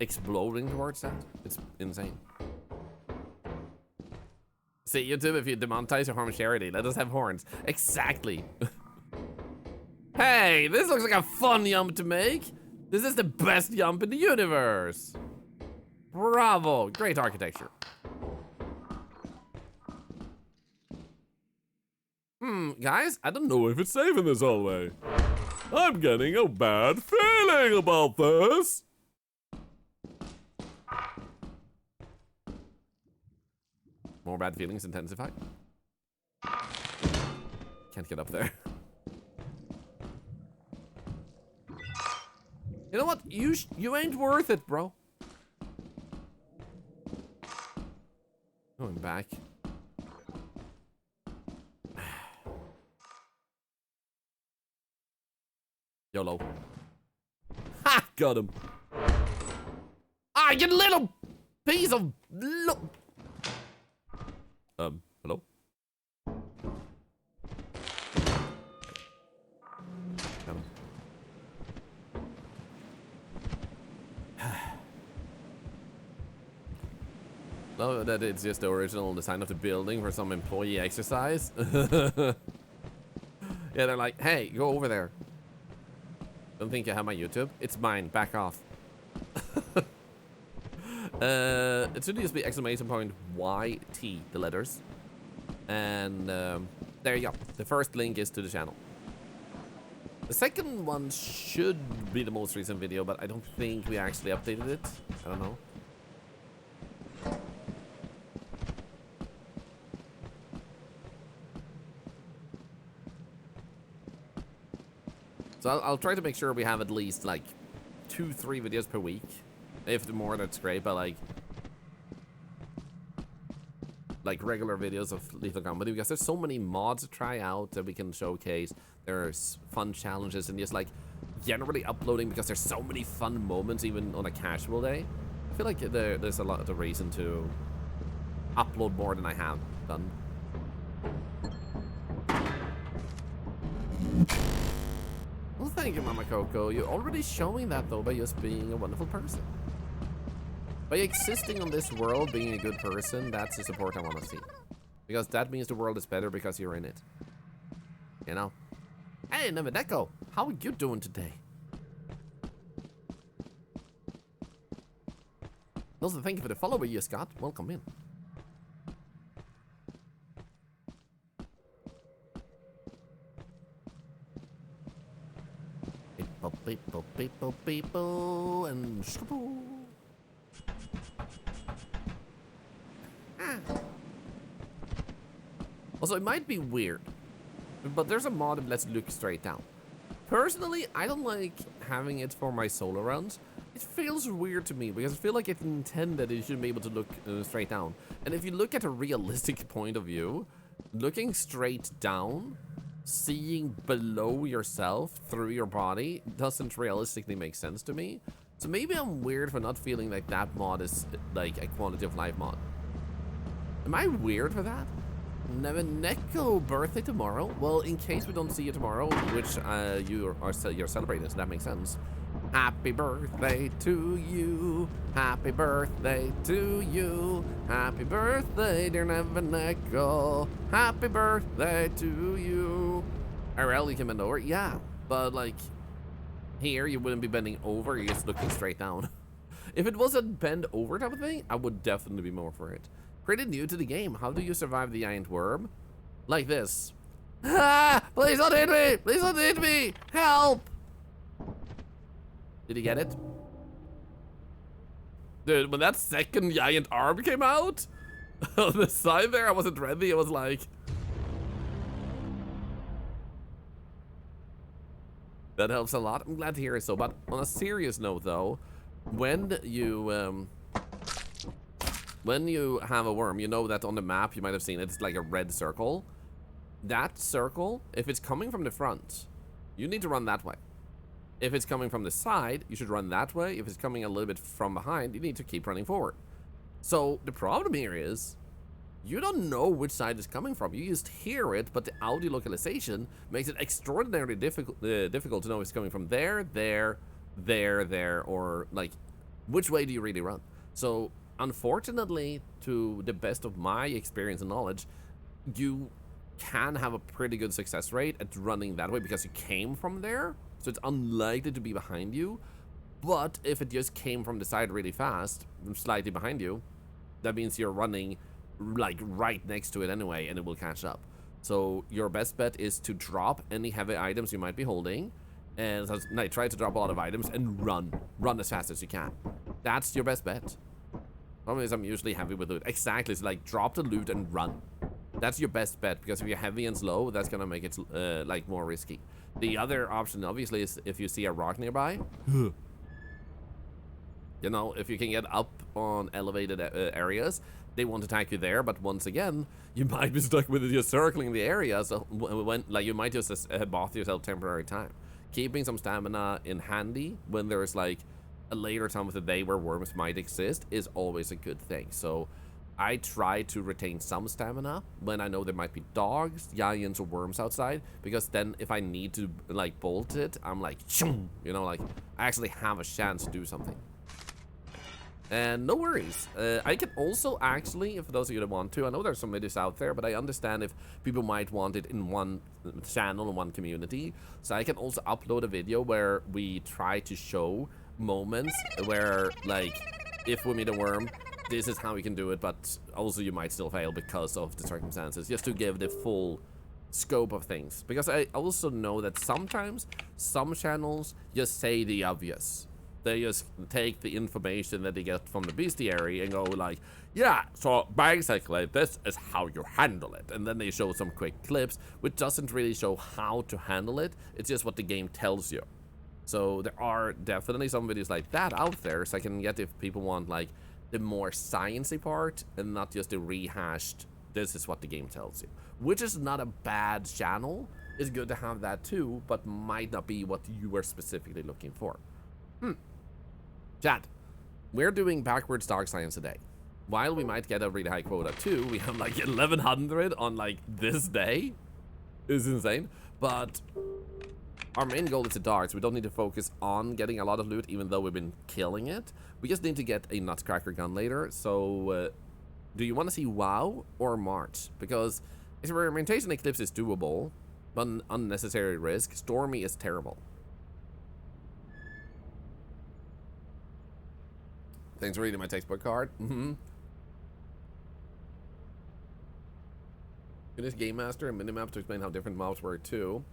exploding towards that. It's insane. See, YouTube, if you demonetize your horn charity, let us have horns. Exactly. Hey, this looks like a fun jump to make. This is the best jump in the universe. Bravo! Great architecture. Guys, I don't know if it's safe in this hallway. I'm getting a bad feeling about this. More bad feelings intensified. Can't get up there. You know what? You ain't worth it, bro. Going back. YOLO. Ha! Got him. Ah, you little piece of hello? Got him. No, that it's just the original design of the building for some employee exercise. Yeah, they're like, hey, go over there. Don't think you have my YouTube. It's mine. Back off. It should just be exclamation point YT, the letters. And there you go. The first link is to the channel. The second one should be the most recent video, but I don't think we actually updated it. I don't know. So I'll try to make sure we have at least like 2-3 videos per week. If more, that's great, but like regular videos of Lethal Company, because there's so many mods to try out that we can showcase. There's fun challenges and just like generally uploading because there's so many fun moments even on a casual day. I feel like there's a lot of reason to upload more than I have done. Well, thank you, Mama Coco. You're already showing that, though, by just being a wonderful person. By existing on this world, being a good person, that's the support I want to see. Because that means the world is better because you're in it. You know? Hey, Nevedeko, how are you doing today? Also, thank you for the follow, you Scott. Welcome in. Beepo, beepo, beepo, and shoo. Also, it might be weird, but there's a mod that lets you look straight down. Personally, I don't like having it for my solo runs. It feels weird to me because I feel like it's intended that you should be able to look straight down. And if you look at a realistic point of view, looking straight down, seeing below yourself through your body doesn't realistically make sense to me. So maybe I'm weird for not feeling like that mod is like a quality of life mod. Am I weird for that? Neveneko birthday tomorrow? Well, in case we don't see you tomorrow, which you're celebrating, so that makes sense. Happy birthday to you. Happy birthday to you. Happy birthday, dear Nevaneko. Happy birthday to you. RL, you can bend over? Yeah, but like here, you wouldn't be bending over, you're just looking straight down. If it was a bend over type of thing, I would definitely be more for it. Pretty new to the game. How do you survive the giant worm? Like this. Ah! Please don't hit me! Please don't hit me! Help! Did you get it? Dude, when that second giant arm came out on the side there, I wasn't ready. I was like... That helps a lot. I'm glad to hear it so. But on a serious note, though, when you have a worm, you know that on the map you might have seen it's like a red circle. That circle, if it's coming from the front, you need to run that way. If it's coming from the side, you should run that way. If it's coming a little bit from behind, you need to keep running forward. So the problem here is you don't know which side is coming from. You just hear it, but the audio localization makes it extraordinarily difficult to know if it's coming from there, or like which way do you really run. So unfortunately, to the best of my experience and knowledge, you can have a pretty good success rate at running that way because you came from there, so it's unlikely to be behind you. But if it just came from the side really fast, slightly behind you, that means you're running like right next to it anyway, and it will catch up. So your best bet is to drop any heavy items you might be holding, and try to drop a lot of items and run as fast as you can. That's your best bet. Problem is I'm usually heavy with loot. Exactly, so like drop the loot and run. That's your best bet, because if you're heavy and slow, that's gonna make it like more risky. The other option obviously is if you see a rock nearby. You know, if you can get up on elevated areas, they won't attack you there, but once again, you might be stuck with it just circling the area, so when like you might just both yourself temporary time. Keeping some stamina in handy when there's like a later time of the day where worms might exist is always a good thing. So I try to retain some stamina when I know there might be dogs, giants, or worms outside, because then if I need to like bolt it, I'm like, you know, like I actually have a chance to do something. And no worries. I can also actually, if those of you that want to, I know there's some videos out there, but I understand if people might want it in one channel, in one community. So I can also upload a video where we try to show moments where, like, if we meet a worm, this is how we can do it, but also you might still fail because of the circumstances, just to give the full scope of things. Because I also know that sometimes some channels just say the obvious. They just take the information that they get from the bestiary and go like, yeah, so basically this is how you handle it. And then they show some quick clips, which doesn't really show how to handle it. It's just what the game tells you. So there are definitely some videos like that out there, so I can get if people want like the more sciencey part and not just the rehashed, this is what the game tells you. Which is not a bad channel. It's good to have that too, but might not be what you were specifically looking for. Chat, we're doing backwards dog science today. While we might get a really high quota too, we have like 1100 on like this day. It's insane. But our main goal is the dogs. We don't need to focus on getting a lot of loot, even though we've been killing it. We just need to get a nutcracker gun later. So do you want to see WoW or March? Because experimentation eclipse is doable, but an unnecessary risk. Stormy is terrible. Thanks for reading my textbook card. Finish Game Master and Minimap to explain how different mobs work too.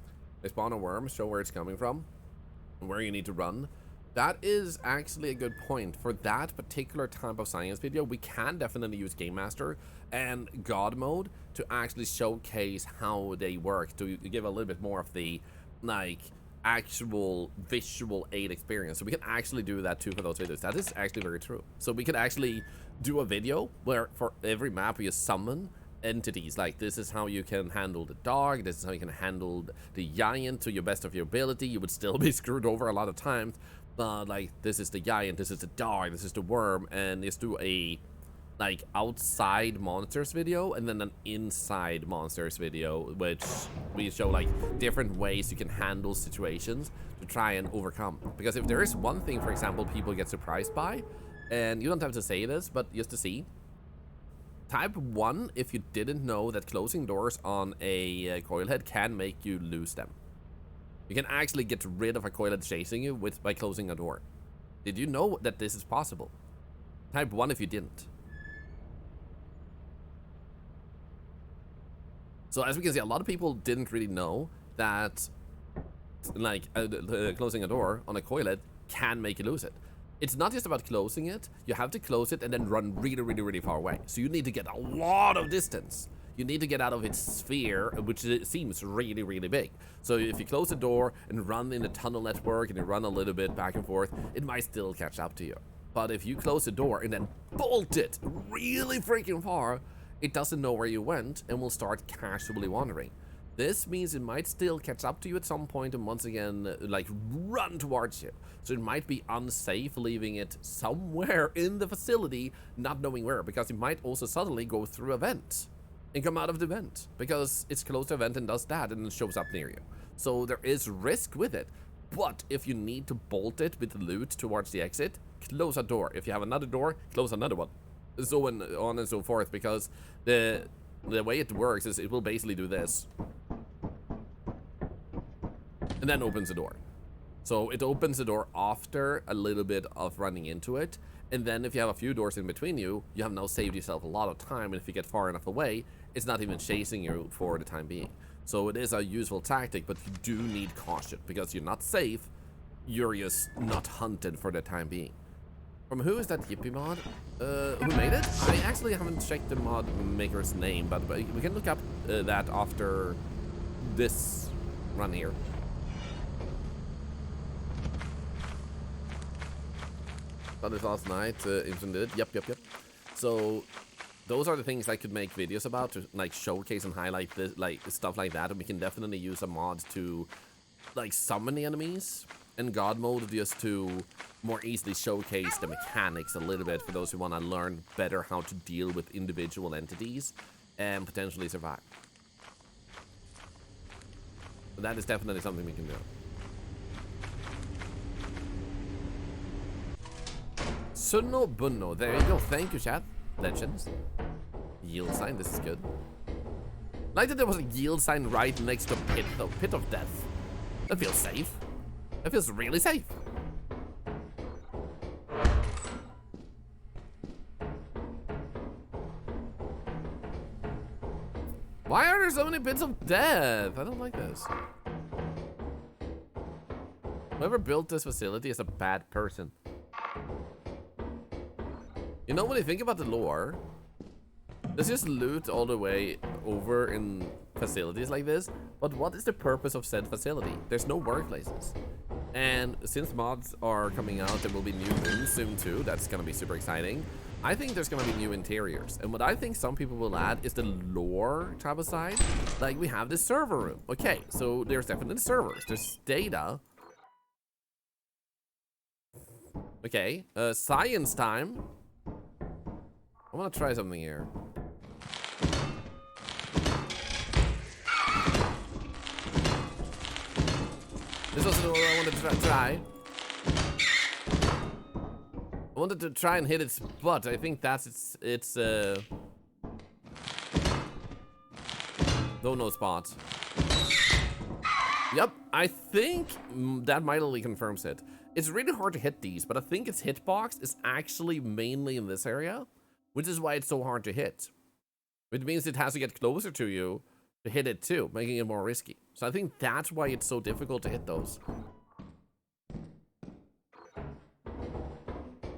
They spawn a worm, show where it's coming from, and where you need to run. That is actually a good point. For that particular type of science video, we can definitely use Game Master and God Mode to actually showcase how they work, to give a little bit more of the, like, actual visual aid experience. So we can actually do that too for those videos. That is actually very true. So we could actually do a video where for every map we just summon entities, like this is how you can handle the dog, this is how you can handle the giant to your best of your ability. You would still be screwed over a lot of times, but like this is the giant, this is the dog, this is the worm, and just do a like outside monsters video and then an inside monsters video, which we show like different ways you can handle situations to try and overcome. Because if there is one thing, for example, people get surprised by, and you don't have to say this, but just to see, type 1 if you didn't know that closing doors on a coil head can make you lose them. You can actually get rid of a coil head chasing you by closing a door. Did you know that this is possible? Type 1 if you didn't. So as we can see, a lot of people didn't really know that, like, closing a door on a coil head can make you lose it. It's not just about closing it. You have to close it and then run really, really, really far away. So you need to get a lot of distance. You need to get out of its sphere, which seems really, really big. So if you close the door and run in the tunnel network and you run a little bit back and forth, it might still catch up to you. But if you close the door and then bolt it really freaking far, it doesn't know where you went and will start casually wandering. This means it might still catch up to you at some point and once again, like, run towards you. So it might be unsafe leaving it somewhere in the facility, not knowing where, because it might also suddenly go through a vent and come out of the vent because it's close to a vent and does that and it shows up near you. So there is risk with it. But if you need to bolt it with loot towards the exit, close a door. If you have another door, close another one. So on and so forth, because the way it works is it will basically do this and then opens the door. So it opens the door after a little bit of running into it, and then if you have a few doors in between you, you have now saved yourself a lot of time, and if you get far enough away, it's not even chasing you for the time being. So it is a useful tactic, but you do need caution because you're not safe, you're just not hunted for the time being. From who is that Yippee mod? Who made it? I actually haven't checked the mod maker's name, but we can look up that after this run here. Got this last night, Imson did it. Yep. So those are the things I could make videos about to like showcase and highlight this, like stuff like that, and we can definitely use a mod to like summon the enemies and God mode just to more easily showcase the mechanics a little bit for those who want to learn better how to deal with individual entities and potentially survive. But that is definitely something we can do. Sunno Bunno, there you go. Thank you, chat. Legends. Yield sign, this is good. Like that there was a yield sign right next to Pit of Death. That feels safe. That feels really safe. Why are there so many pits of death? I don't like this. Whoever built this facility is a bad person. You know, when you think about the lore, there's just loot all the way over in facilities like this, but what is the purpose of said facility? There's no workplaces. And since mods are coming out, there will be new rooms soon too. That's gonna be super exciting. I think there's gonna be new interiors. And what I think some people will add is the lore type of side. Like, we have this server room. Okay, so there's definitely servers. There's data. Okay, science time. I want to try something here. This was what I wanted to try. I wanted to try and hit its butt. I think that's its no spot. Yep, I think that mightily confirms it. It's really hard to hit these, but I think its hitbox is actually mainly in this area, which is why it's so hard to hit. Which means it has to get closer to you to hit it too, making it more risky. So I think that's why it's so difficult to hit those.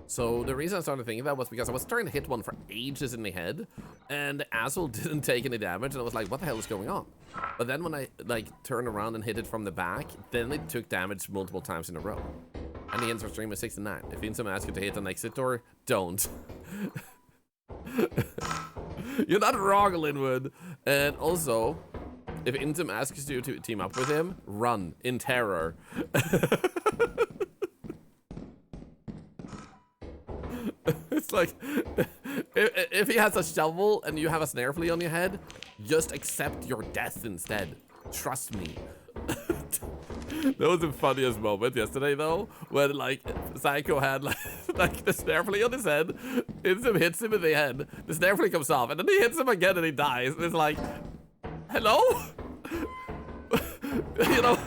So the reason I started thinking that was because I was trying to hit one for ages in the head, and the asshole didn't take any damage, and I was like, what the hell is going on? But then when I like turned around and hit it from the back, then it took damage multiple times in a row. And the answer stream is 69. If Insum asks you to hit an exit door, don't. You're not wrong, Linwood. And also, if Insum asks you to team up with him, run in terror. It's like, if he has a shovel and you have a snare flea on your head, just accept your death instead. Trust me. That was the funniest moment yesterday, though, when like Psycho had like the snare flea on his head. Insum hits him in the head. The snare flea comes off, and then he hits him again, and he dies. And it's like, hello, you know.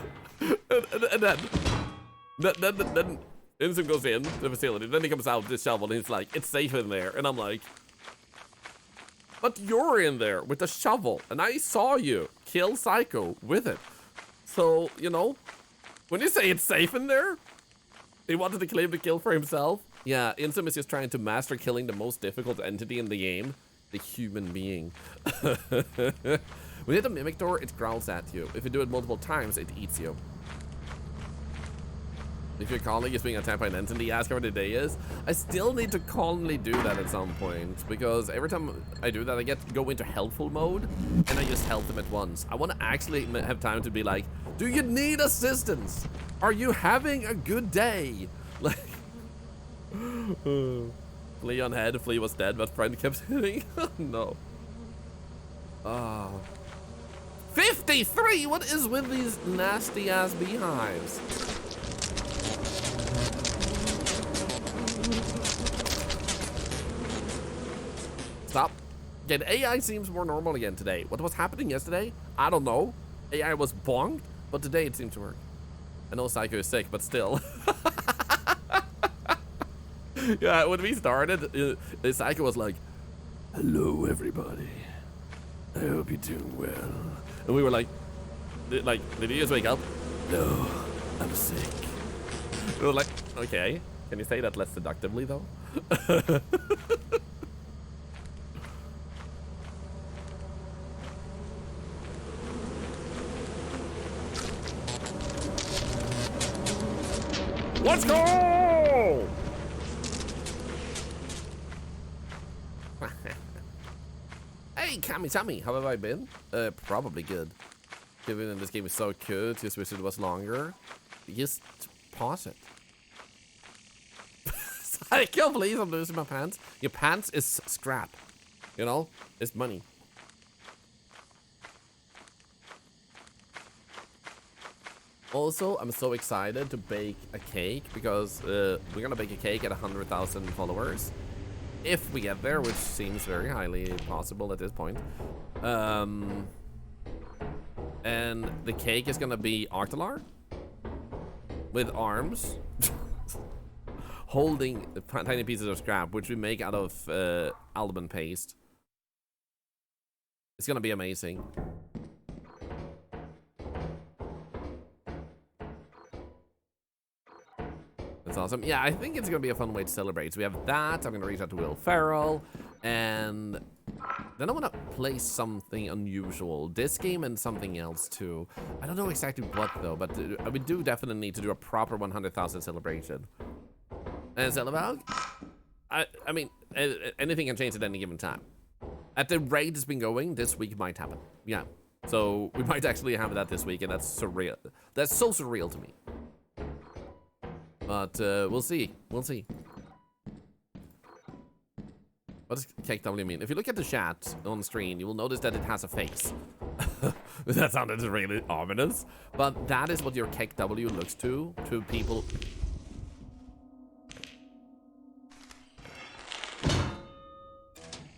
And then Insum goes in the facility. Then he comes out with this shovel, and he's like, it's safe in there. And I'm like, but you're in there with the shovel, and I saw you kill Psycho with it. So, you know, when you say it's safe in there, he wanted to claim the kill for himself. Yeah, Insum is just trying to master killing the most difficult entity in the game, the human being. When you hit the Mimic door, it growls at you. If you do it multiple times, it eats you. If your colleague is being attacked by an entity, ask her what the day is. I still need to calmly do that at some point, because every time I do that, I get to go into helpful mode, and I just help them at once. I want to actually have time to be like, do you need assistance? Are you having a good day? Like, flea on head, flea was dead, but friend kept hitting. No. 53? What is with these nasty ass beehives? Stop. Again, AI seems more normal again today. What was happening yesterday? I don't know. AI was bonked, but today it seemed to work. I know Psycho is sick, but still. Yeah, when we started, Psycho was like, hello, everybody. I hope you're doing well. And we were like, did you just wake up? No, I'm sick. We were like, okay. Can you say that less seductively, though? Let's go! Hey, Kami-Tami, how have I been? Probably good. Given that this game is so good, just wish it was longer. Just pause it. Psycho, please, I'm losing my pants. Your pants is scrap. You know? It's money. Also, I'm so excited to bake a cake because we're gonna bake a cake at 100,000 followers. If we get there, which seems very highly possible at this point. And the cake is gonna be Thorlar with arms holding tiny pieces of scrap, which we make out of almond paste. It's gonna be amazing. That's awesome. Yeah, I think it's gonna be a fun way to celebrate. So we have that. I'm gonna reach out to Will Ferrell, and then I want to play something unusual. This game and something else too. I don't know exactly what though, but we do definitely need to do a proper 100,000 celebration. And Celebog, I mean, anything can change at any given time. At the rate it's been going, this week might happen. Yeah, so we might actually have that this week, and that's surreal. That's so surreal to me. But we'll see. We'll see. What does KW mean? If you look at the chat on screen, you will notice that it has a face. That sounded really ominous. But that is what your KW looks to people.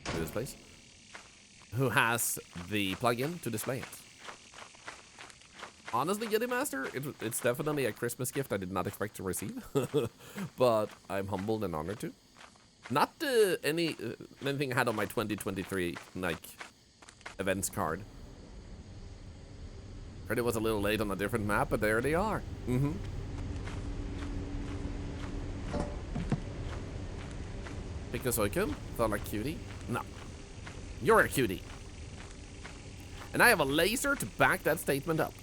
To this place. Who has the plugin to display it. Honestly, Yeti Master, it's definitely a Christmas gift I did not expect to receive, but I'm humbled and honored to. Not anything I had on my 2023 like events card. Heard it was a little late on a different map, but there they are. Pikasoikun, Thorlar cutie. No, you're a cutie, and I have a laser to back that statement up.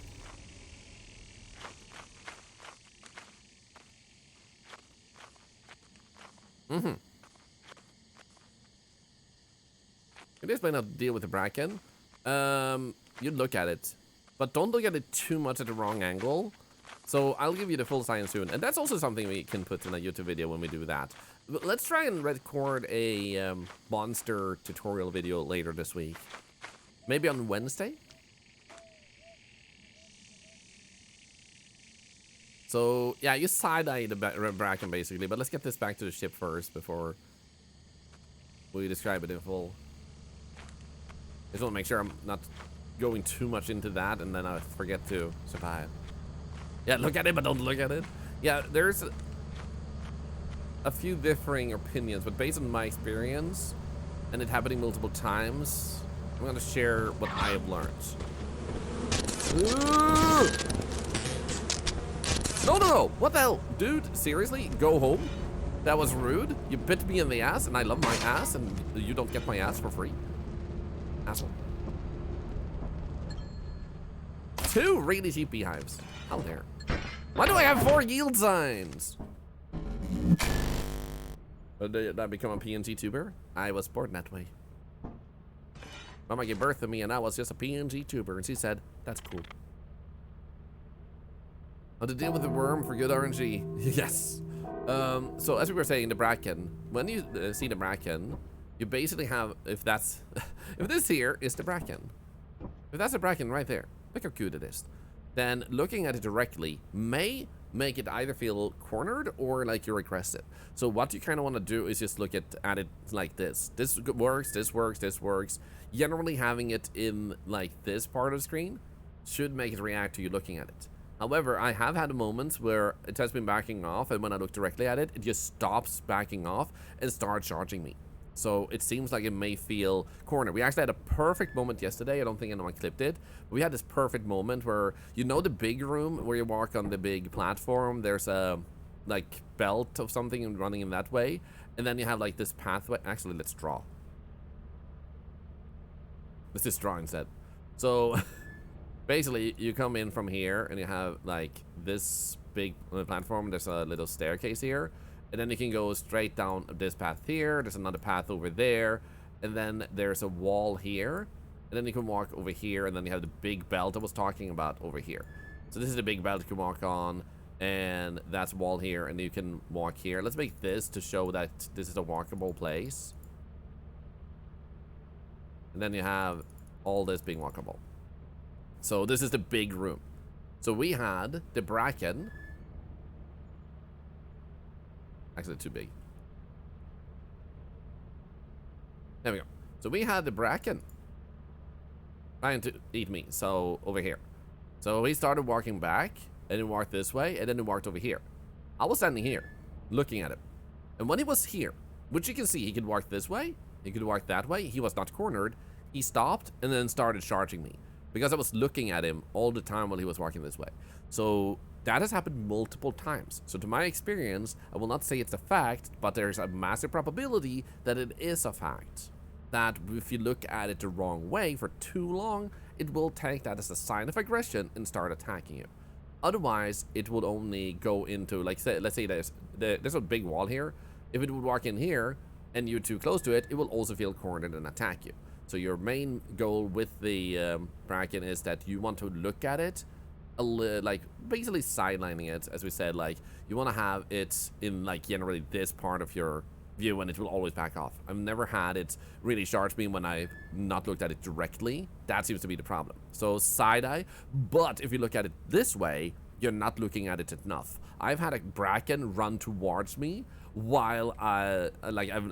It is not deal with the bracken. You look at it, but don't look at it too much at the wrong angle. So I'll give you the full science soon. And that's also something we can put in a YouTube video when we do that. But let's try and record a monster tutorial video later this week. Maybe on Wednesday? So, yeah, you side-eye the bracken basically, but let's get this back to the ship first before we describe it in full. Just want to make sure I'm not going too much into that and then I forget to survive. Yeah, look at it, but don't look at it. Yeah, there's a few differing opinions, but based on my experience and it happening multiple times, I'm going to share what I have learned. Ooh! No, what the hell? Dude, seriously? Go home? That was rude. You bit me in the ass, and I love my ass, and you don't get my ass for free. Asshole. 2 really cheap beehives. How dare. Why do I have 4 yield signs? Did I become a PNG tuber? I was born that way. Mama gave birth to me, and I was just a PNG tuber, and she said, that's cool. How to deal with the worm for good RNG. Yes. So as we were saying, the bracken. When you see the bracken, you basically have, if that's, if this here is the bracken, if that's the bracken right there, look how cute it is, then looking at it directly may make it either feel cornered or like you're aggressive. So what you kind of want to do is just look at it like this. This works, this works, this works. Generally having it in like this part of the screen should make it react to you looking at it. However, I have had moments where it has been backing off, and when I look directly at it, it just stops backing off and starts charging me. So it seems like it may feel cornered. We actually had a perfect moment yesterday. I don't think anyone clipped it. But we had this perfect moment where, you know, the big room where you walk on the big platform, there's a like belt of something and running in that way. And then you have like this pathway. Actually, let's draw. Let's just draw instead. So basically, you come in from here and you have like this big platform. There's a little staircase here. And then you can go straight down this path here. There's another path over there. And then there's a wall here. And then you can walk over here. And then you have the big belt I was talking about over here. So this is the big belt you can walk on. And that's a wall here. And you can walk here. Let's make this to show that this is a walkable place. And then you have all this being walkable. So this is the big room. So we had the bracken. Actually, too big. There we go. So we had the bracken trying to eat me. So over here. So he started walking back, and he walked this way, and then he walked over here. I was standing here, looking at him. And when he was here, which you can see, he could walk this way, he could walk that way. He was not cornered. He stopped and then started charging me because I was looking at him all the time while he was walking this way. So that has happened multiple times. So to my experience, I will not say it's a fact, but there's a massive probability that it is a fact. That if you look at it the wrong way for too long, it will take that as a sign of aggression and start attacking you. Otherwise, it would only go into, like, say, let's say there's a big wall here. If it would walk in here and you're too close to it, it will also feel cornered and attack you. So your main goal with the bracken is that you want to look at it, like basically sidelining it, as we said. Like you want to have it in like generally this part of your view, and it will always back off. I've never had it really charge me when I've not looked at it directly. That seems to be the problem. So side eye, but if you look at it this way, you're not looking at it enough. I've had a bracken run towards me while I've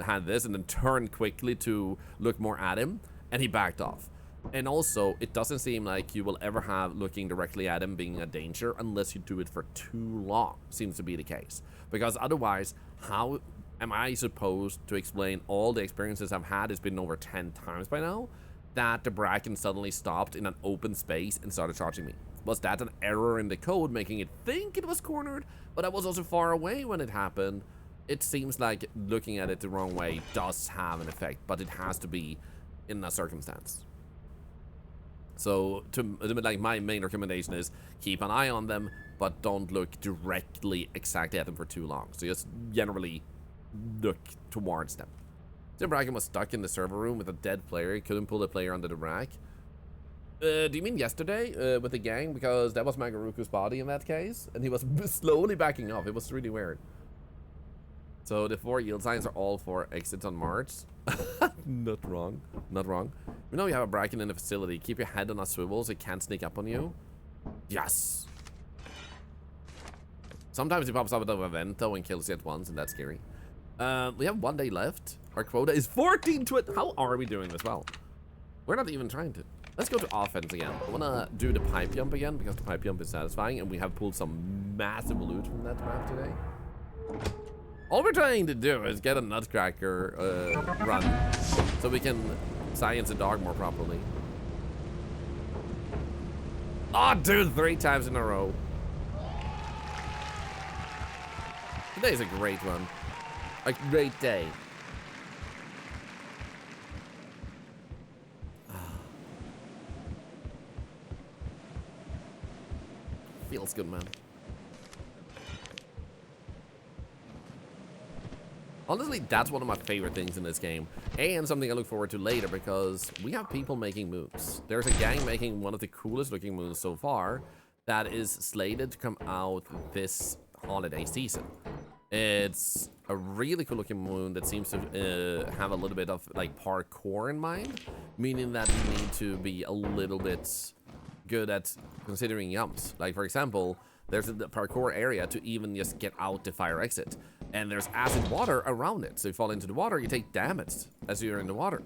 had this and then turned quickly to look more at him, and he backed off. And also, it doesn't seem like you will ever have looking directly at him being a danger unless you do it for too long, seems to be the case. Because otherwise, how am I supposed to explain all the experiences I've had? It's been over 10 times by now that the bracken suddenly stopped in an open space and started charging me. Was that an error in the code making it think it was cornered? But I was also far away when it happened. It seems like looking at it the wrong way does have an effect, but it has to be in a circumstance. So, like, my main recommendation is keep an eye on them, but don't look directly exactly at them for too long. So just generally look towards them. Tim Bracken was stuck in the server room with a dead player. He couldn't pull the player under the rack. Do you mean yesterday with the gang? Because that was Magaruku's body in that case, and he was slowly backing off. It was really weird. So the 4 yield signs are all for exits on March. Not wrong. Not wrong. We know you have a bracken in the facility. Keep your head on a swivel so it can't sneak up on you. Yes. Sometimes he pops up out of a vent though and kills you at once, and that's scary. We have 1 day left. Our quota is 14 to. How are we doing this well? We're not even trying to. Let's go to offense again. I wanna do the pipe jump again because the pipe jump is satisfying, and we have pulled some massive loot from that map today. All we're trying to do is get a nutcracker run so we can science the dog more properly. Oh, dude, 3 times in a row. Today's a great one. A great day. Feels good, man. Honestly, that's one of my favorite things in this game, and something I look forward to later because we have people making moves. There's a gang making one of the coolest looking moves so far that is slated to come out this holiday season. It's a really cool looking moon that seems to have a little bit of like parkour in mind, meaning that you need to be a little bit good at considering jumps. Like for example, there's a parkour area to even just get out the fire exit, and there's acid water around it, so you fall into the water, you take damage as you're in the water,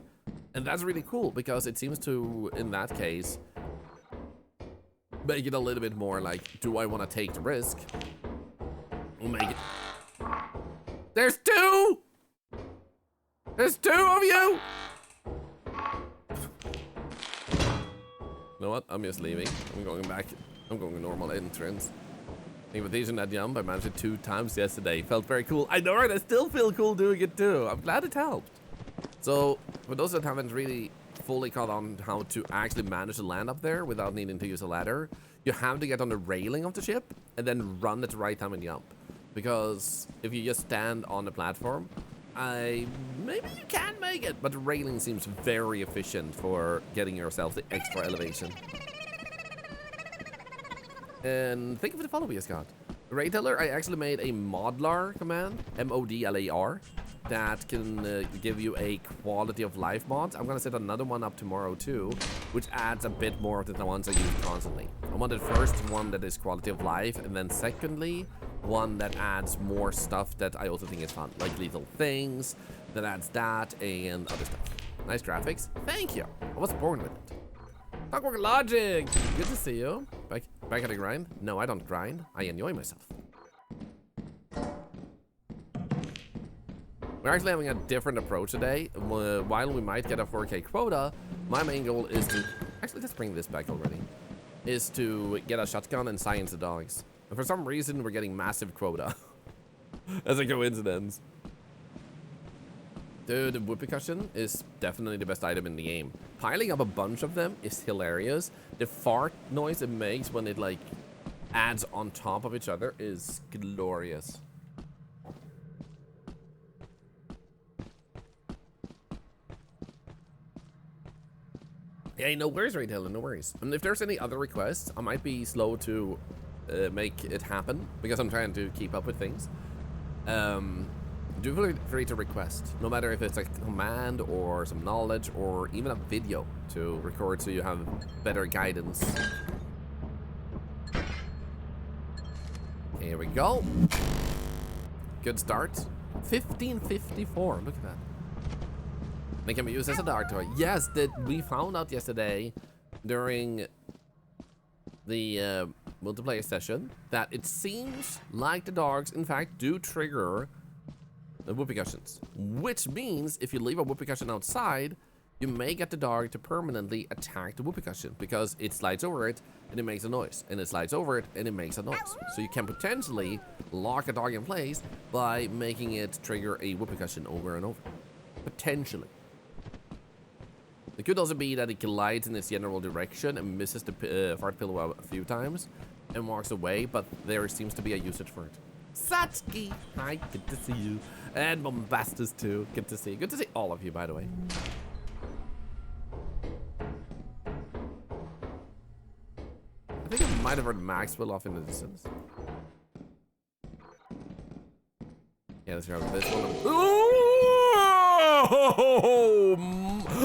and that's really cool because it seems to, in that case, make it a little bit more like, do I want to take the risk? We'll make it. There's 2! There's 2 of you! You know what? I'm just leaving. I'm going back. I'm going to normal entrance. Invitation that jump, I managed it 2 times yesterday. Felt very cool. I know, right? I still feel cool doing it too. I'm glad it helped. So, for those that haven't really fully caught on how to actually manage to land up there without needing to use a ladder, you have to get on the railing of the ship and then run at the right time and jump. Because if you just stand on the platform, maybe you can make it, but the railing seems very efficient for getting yourself the extra elevation. And thank you for the follow, Scott. Rayteller, I actually made a Modlar command, M-O-D-L-A-R, that can give you a quality of life mod. I'm gonna set another one up tomorrow too, which adds a bit more of the ones I use constantly. I wanted first one that is quality of life, and then secondly, one that adds more stuff that I also think is fun, like lethal things, that adds that, and other stuff. Nice graphics. Thank you. I was born with it. Clockwork Logic! Good to see you. Back at the grind? No, I don't grind. I enjoy myself. We're actually having a different approach today. While we might get a 4K quota, my main goal is to... Actually, let's bring this back already. Is to get a shotgun and science the dogs. And for some reason, we're getting massive quota. As a coincidence. Dude, the whoopee cushion is definitely the best item in the game. Piling up a bunch of them is hilarious. The fart noise it makes when it like adds on top of each other is glorious. Hey, no worries, right, Helen, no worries. And if there's any other requests, I might be slow to make it happen because I'm trying to keep up with things. Do feel free to request, no matter if it's a command or some knowledge or even a video to record so you have better guidance. Here we go. Good start. 1554, look at that. They can be used as a dog toy. Yes, that we found out yesterday during the multiplayer session that it seems like the dogs in fact do trigger the whoopee cushions, which means if you leave a whoopee cushion outside, you may get the dog to permanently attack the whoopee cushion because it slides over it and it makes a noise, and it slides over it and it makes a noise. So you can potentially lock a dog in place by making it trigger a whoopee cushion over and over. Potentially. It could also be that it glides in its general direction and misses the fart pillow a few times and walks away, but there seems to be a usage for it. Satsuki, hi, good to see you. And Bombastus too, good to see you. Good to see all of you, by the way. might have heard Maxwell off in the distance. Yeah, let's grab this one. Ooh!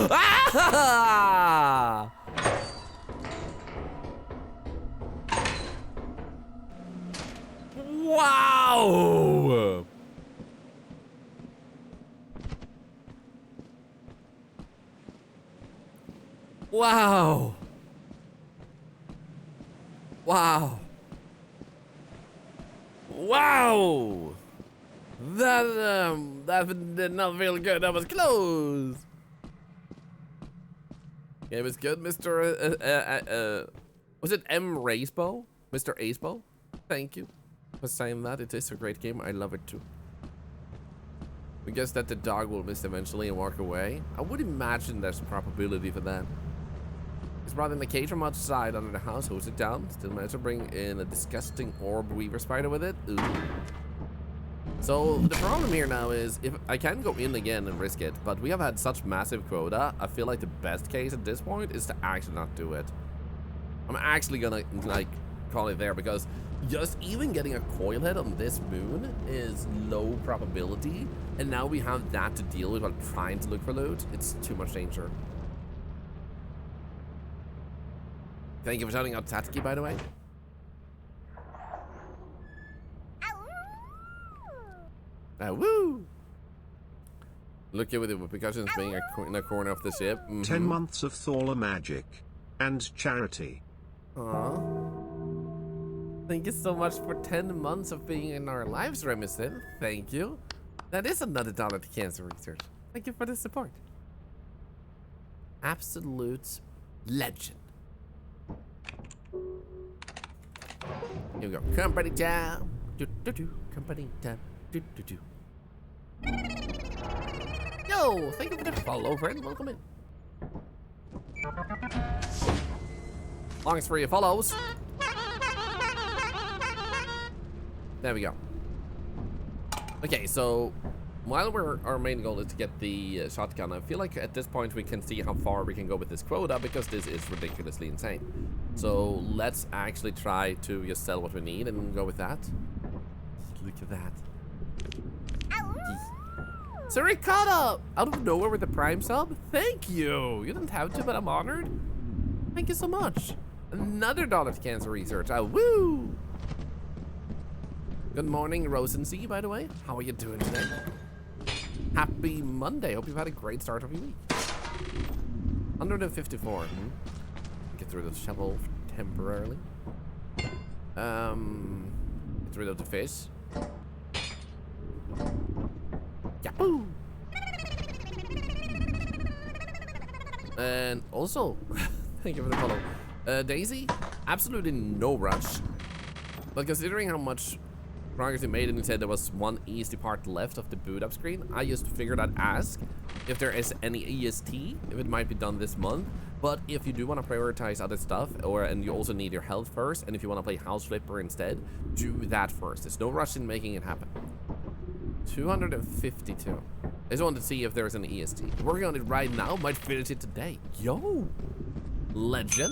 Ah! Wow! Wow! Wow! Wow! That did not feel good. That was close. Yeah, it was good, Mr. Was it M. Racebo? Mr. Acebo? Thank you for saying that. It is a great game. I love it too. We guess that the dog will miss eventually and walk away. I would imagine there's a probability for that. It's brought in the cage from outside under the house, hose it down. Still managed to bring in a disgusting orb weaver spider with it. Ooh. So the problem here now is, if I can go in again and risk it, but we have had such massive quota, I feel like the best case at this point is to actually not do it. I'm actually gonna like call it there, because just even getting a coil head on this moon is low probability, and now we have that to deal with while trying to look for loot. It's too much danger. Thank you for shouting out Tatsuki, by the way. Woo! Look at it with percussions being in a corner of the ship. 10 months of Thorlar magic and charity. Aww. Thank you so much for 10 months of being in our lives, Remington. Thank you. That is another $1 to cancer research. Thank you for the support. Absolute legend. Here we go. Company time. Company time. Yo, thank you for the follow, friend. Welcome in. Longs for your follows. There we go. Okay, so while our main goal is to get the shotgun, I feel like at this point we can see how far we can go with this quota, because this is ridiculously insane. So let's actually try to just sell what we need and go with that. Look at that. So Ricotta, out of nowhere with the Prime sub, thank you. You didn't have to, but I'm honored. Thank you so much. Another $1 to cancer research. Woo! Good morning, Rosensea, by the way. How are you doing today? Happy Monday. Hope you've had a great start of your week. 154. Get rid of the shovel temporarily. Get rid of the fish. Yahoo! And also, thank you for the follow. Daisy, absolutely no rush. But considering how much progress we made, and it said there was one EST part left of the boot up screen, I just figured I'd ask if there is any EST, if it might be done this month. But if you do want to prioritize other stuff, and you also need your health first, and if you want to play House Flipper instead, do that first. There's no rush in making it happen. 252. I just wanted to see if there's an EST. Working on it right now, might finish it today. Yo! Legend.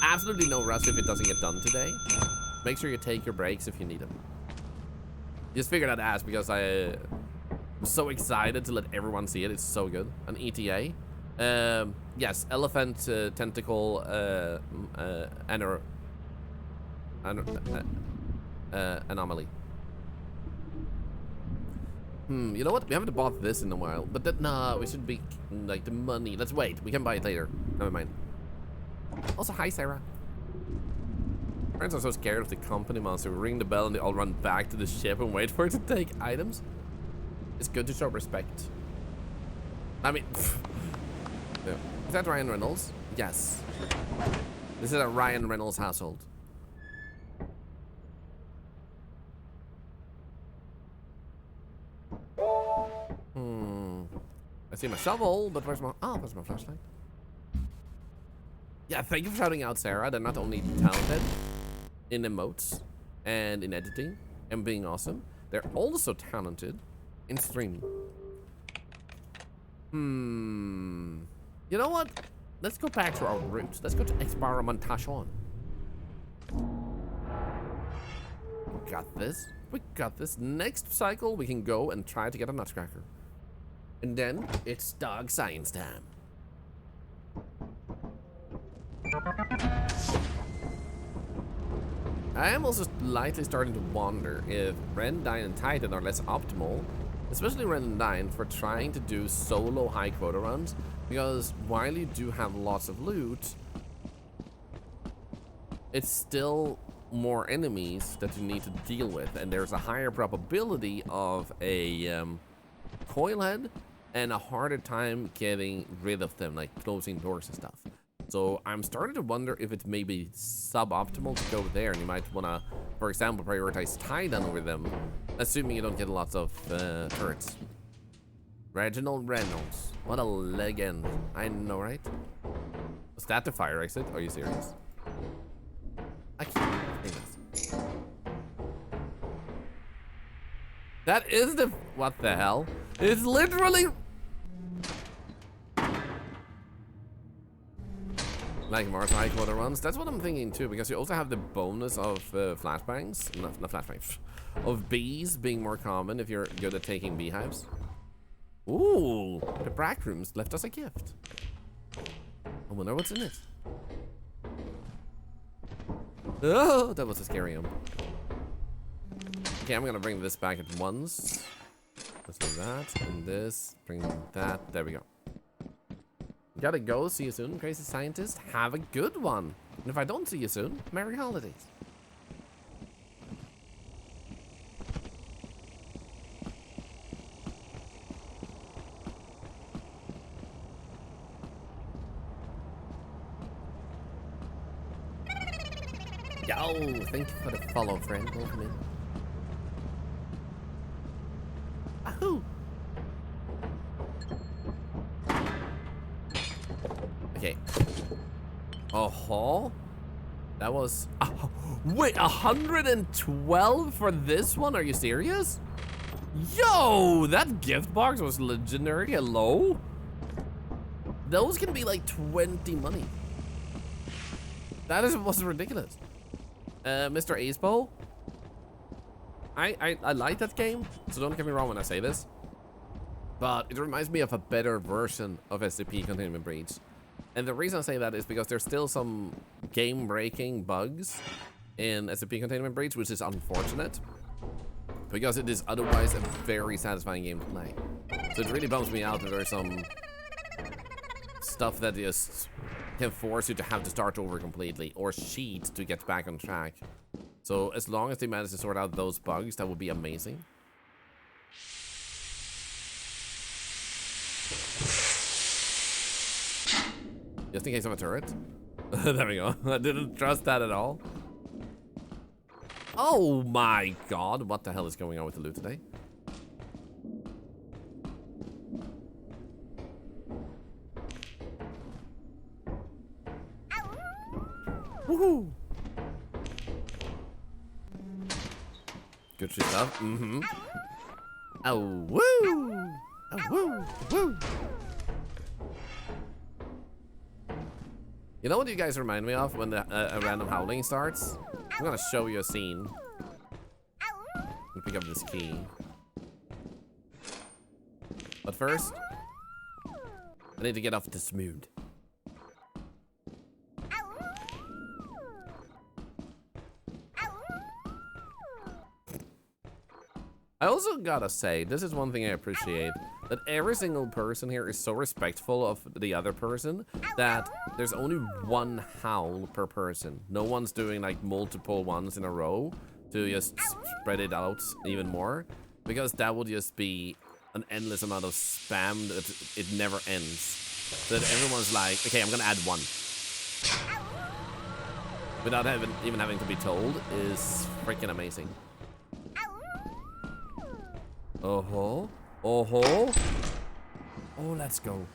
Absolutely no rush if it doesn't get done today. Make sure you take your breaks if you need them. Just figured I'd ask because I'm so excited to let everyone see it. It's so good. An ETA. Yes, elephant tentacle anomaly. You know what? We haven't bought this in a while, but that, nah, we should be like the money. Let's wait. We can buy it later. Never mind. Also, hi, Sarah. Friends are so scared of the company monster. We ring the bell and they all run back to the ship and wait for it to take items. It's good to show respect. I mean, yeah. Is that Ryan Reynolds? Yes. This is a Ryan Reynolds household. I see my shovel, but where's my flashlight? Yeah, thank you for shouting out, Sarah. They're not only talented in emotes and in editing and being awesome, they're also talented in streaming. You know what? Let's go back to our roots. Let's go to experimentation. got this. We got this. Next cycle, we can go and try to get a nutcracker. And then it's dog science time. I am also slightly starting to wonder if Ren, Dine, and Titan are less optimal, especially Ren and Dine, for trying to do solo high quota runs, because while you do have lots of loot, it's still more enemies that you need to deal with, and there's a higher probability of a coil head and a harder time getting rid of them, like closing doors and stuff. So I'm starting to wonder if it's maybe suboptimal to go there, and you might want to, for example, prioritize Titan over them, assuming you don't get lots of turrets. Reginald Reynolds, what a legend. I know, right? Was that the fire exit? Are you serious? I can't think this. That is the... What the hell? It's literally... Like Mars high quota runs. That's what I'm thinking too, because you also have the bonus of flashbangs. Not flashbangs. Of bees being more common if you're good at taking beehives. Ooh, the Brack rooms left us a gift. I wonder what's in it. Oh, that was a scary one. Okay, I'm gonna bring this back at once. Let's do that, and this, bring that, there we go. Gotta go, see you soon, crazy scientist. Have a good one. And if I don't see you soon, Merry Holidays. Yo, thank you for the follow, friend. Welcome in. Ahoo! Okay. Oh, that was... wait, 112 for this one? Are you serious? Yo, that gift box was legendary. Hello? Those can be like 20 money. That was ridiculous. Mr. Acepo, I like that game, so don't get me wrong when I say this, but it reminds me of a better version of SCP Containment Breach. And the reason I say that is because there's still some game-breaking bugs in SCP Containment Breach, which is unfortunate, because it is otherwise a very satisfying game to play. So it really bums me out that there's some stuff that just can force you to have to start over completely, or cheat to get back on track. So as long as they manage to sort out those bugs, that would be amazing. Just in case of a turret. There we go. I didn't trust that at all. Oh my god, what the hell is going on with the loot today? Woohoo! Good shit stuff. Mm-hmm. Oh woo! Oh woo! Woo! You know what you guys remind me of when the a random howling starts? I'm gonna show you a scene. Pick up this key. But first, I need to get off this mood. I also gotta say, this is one thing I appreciate, that every single person here is so respectful of the other person that there's only one howl per person. No one's doing like multiple ones in a row to just spread it out even more, because that would just be an endless amount of spam that it never ends. So that everyone's like, okay, I'm gonna add one. Without even having to be told is freaking amazing. Oh-ho. Oh-ho. Oh, let's go.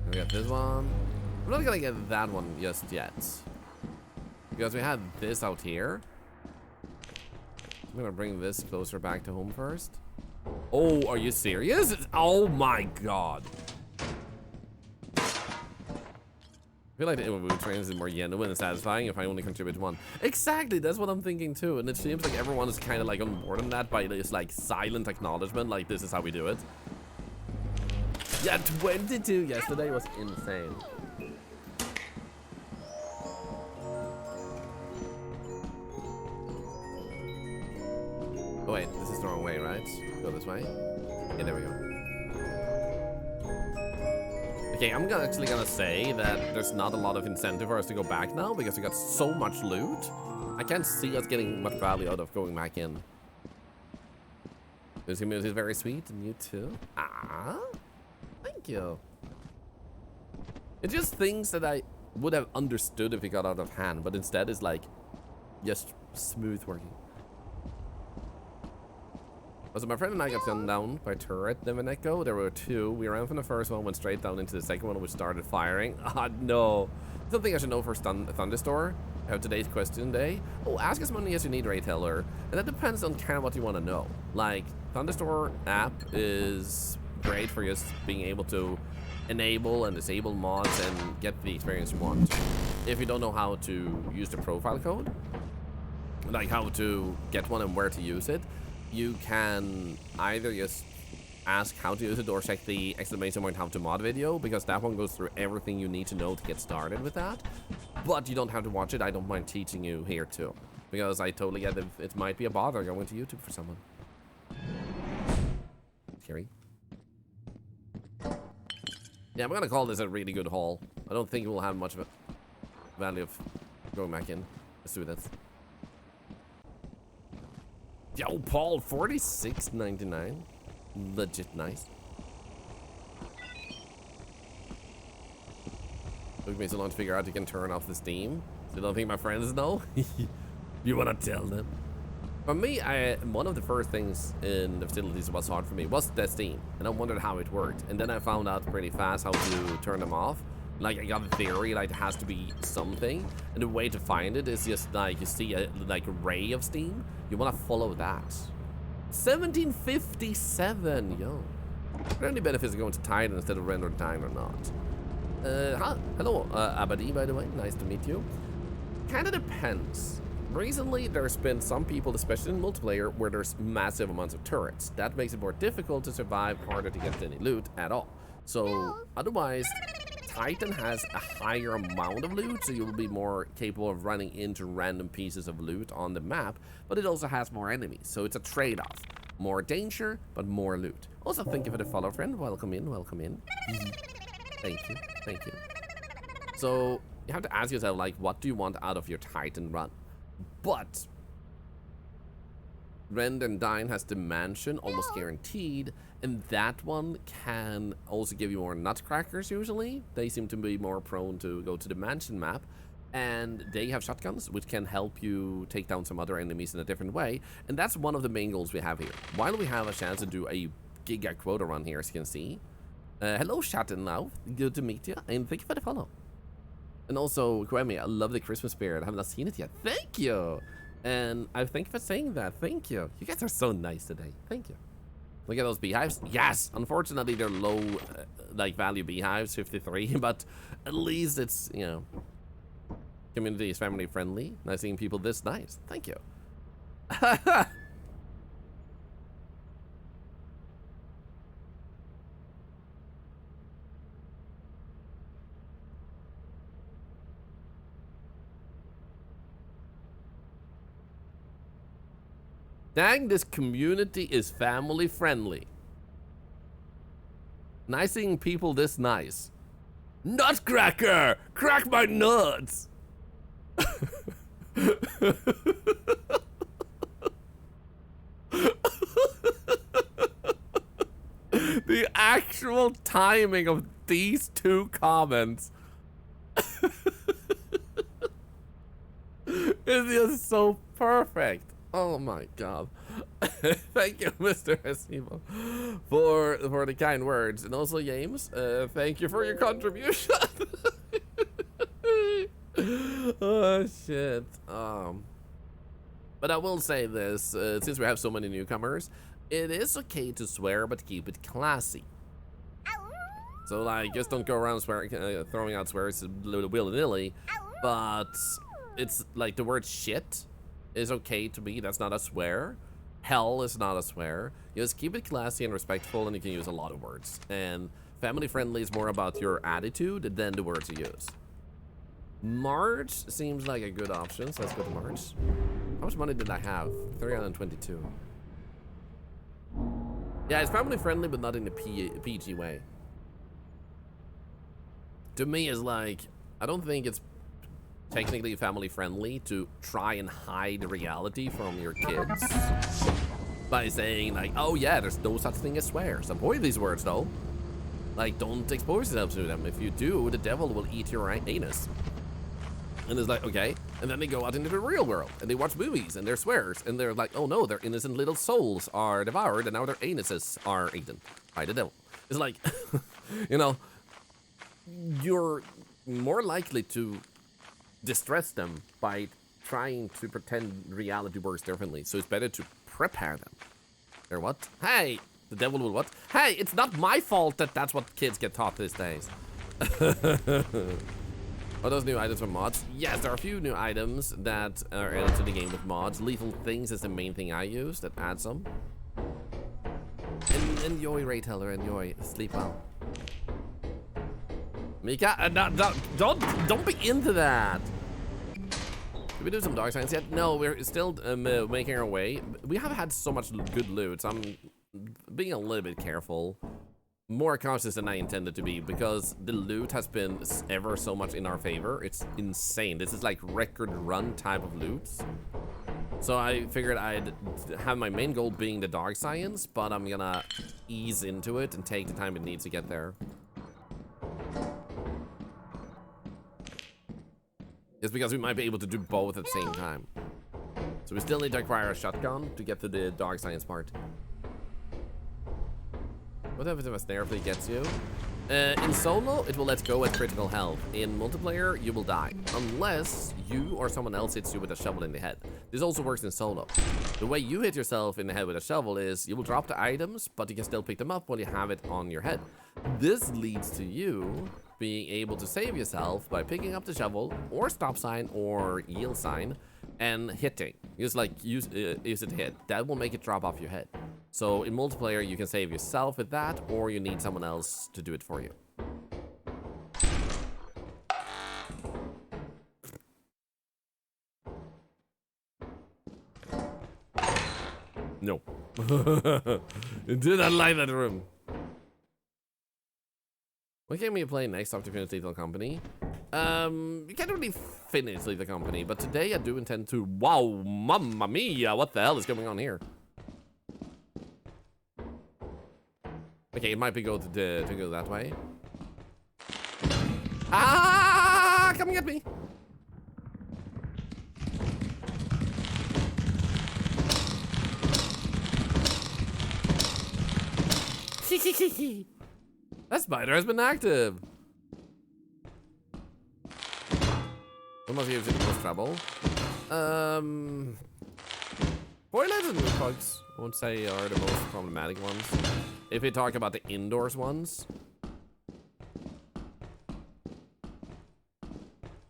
We got this one. We're not gonna get that one just yet, because we had this out here. I'm gonna bring this closer back to home first. Oh, are you serious? Oh my god. I feel like the Imabu trains is more genuine and satisfying if I only contribute to one. Exactly, that's what I'm thinking too. And it seems like everyone is kind of like on board on that by this like silent acknowledgement, like this is how we do it. Yeah, 22 yesterday was insane. Oh wait, this is the wrong way, right? Go this way. Okay, there we go. Okay, I'm actually gonna say that there's not a lot of incentive for us to go back now because we got so much loot. I can't see us getting much value out of going back in. This community is very sweet, and you too. Ah, thank you. It's just things that I would have understood if it got out of hand, but instead it's like just smooth working. So my friend and I got gunned down by a turret the minute ago. There were two. We ran from the first one, went straight down into the second one, which started firing. Ah, no. Something I should know for Thunderstore. I have today's question day. Oh, ask as many as you need, Ray Teller. And that depends on kind of what you want to know. Like, Thunderstore app is great for just being able to enable and disable mods and get the experience you want. If you don't know how to use the profile code, like how to get one and where to use it, you can either just ask how to use it or check the exclamation point how to mod video, because that one goes through everything you need to know to get started with that. But you don't have to watch it. I don't mind teaching you here too, because I totally get it might be a bother going to YouTube for someone. Scary. Yeah, I'm gonna call this a really good haul. I don't think it will have much of a value of going back in. Let's do this. Yo, Paul, 46.99. Legit nice. Took me so long to figure out you can turn off the Steam. So I don't think my friends know. You wanna tell them? For me, one of the first things in the facilities that was hard for me was the Steam, and I wondered how it worked. And then I found out pretty fast how to turn them off. Like, I got a theory, like, it has to be something, and the way to find it is just, like, you see a, like, ray of Steam, you want to follow that. 1757, yo. Are there any benefits of going to Titan instead of Render Time or not? Hello, Abadi, by the way, nice to meet you. Kinda depends. Recently, there's been some people, especially in multiplayer, where there's massive amounts of turrets. That makes it more difficult to survive, harder to get any loot at all. So, otherwise, Titan has a higher amount of loot, so you'll be more capable of running into random pieces of loot on the map, but it also has more enemies, so it's a trade-off. More danger, but more loot. Also, thank you for the follow, friend. Welcome in, welcome in. Thank you, thank you. So, you have to ask yourself, like, what do you want out of your Titan run? But Rend and Dine has the mansion almost guaranteed, and that one can also give you more nutcrackers usually. They seem to be more prone to go to the mansion map, and they have shotguns which can help you take down some other enemies in a different way, and that's one of the main goals we have here. While we have a chance to do a giga quota run here, as you can see. Hello Shatten now, good to meet you, and thank you for the follow. And also, Kwemi, I love the Christmas spirit. I have not seen it yet. Thank you! And I thank you for saying that. Thank you. You guys are so nice today. Thank you. Look at those beehives. Yes! Unfortunately, they're low, like, value beehives, 53. But at least it's, you know, community is family friendly. Nice seeing people this nice. Thank you. Dang, this community is family friendly. Nice seeing people this nice. Nutcracker! Crack my nuts! The actual timing of these two comments is just so perfect. Oh my god. Thank you, Mr. Hasibo, for the kind words. And also, James, thank you for your contribution. Oh, shit. But I will say this, since we have so many newcomers, it is okay to swear, but keep it classy. So like, just don't go around swearing, throwing out swears willy-nilly. But it's like the word shit is okay to me. That's not a swear. Hell is not a swear. You just keep it classy and respectful, and you can use a lot of words. And family friendly is more about your attitude than the words you use. March seems like a good option, so let's go to March. How much money did I have? 322. Yeah, it's family friendly, but not in the PG way. To me, it's like, I don't think it's technically family friendly to try and hide reality from your kids by saying like, oh yeah, there's no such thing as swears. Avoid these words though. Like, don't expose yourself to them. If you do, the devil will eat your anus. And it's like, okay. And then they go out into the real world and they watch movies and they're swears and they're like, oh no, their innocent little souls are devoured and now their anuses are eaten by the devil. It's like, you know, you're more likely to distress them by trying to pretend reality works differently. So it's better to prepare them. They're what? Hey, the devil will what? Hey, it's not my fault that that's what kids get taught these days. Are those new items from mods? Yes, there are a few new items that are added to the game with mods. Lethal Things is the main thing I use that adds some. Enjoy, Rayteller, enjoy. Sleep well. Mika, don't be into that. Did we do some dark science yet? No, we're still making our way. We have had so much good loot, so I'm being a little bit careful. More cautious than I intended to be, because the loot has been ever so much in our favor. It's insane. This is like record run type of loot. So I figured I'd have my main goal being the dark science, but I'm gonna ease into it and take the time it needs to get there. It's because we might be able to do both at the same time. So we still need to acquire a shotgun to get to the dark science part. What happens if a snare flea gets you? In solo, it will let go at critical health. In multiplayer, you will die. Unless you or someone else hits you with a shovel in the head. This also works in solo. The way you hit yourself in the head with a shovel is you will drop the items, but you can still pick them up while you have it on your head. This leads to you being able to save yourself by picking up the shovel or stop sign or yield sign and hitting. Just like use it to hit. That will make it drop off your head. So in multiplayer, you can save yourself with that, or you need someone else to do it for you. No. Did not like that room. What game are you playing next after finish Lethal Company? You can't really finish Lethal Company, but today I do intend to. Wow, mamma mia, what the hell is going on here? Okay, it might be go to go that way. Ah, coming at me! That spider has been active. What must give it the most trouble? Spoilers and mood bugs, I won't say are the most problematic ones. If we talk about the indoors ones.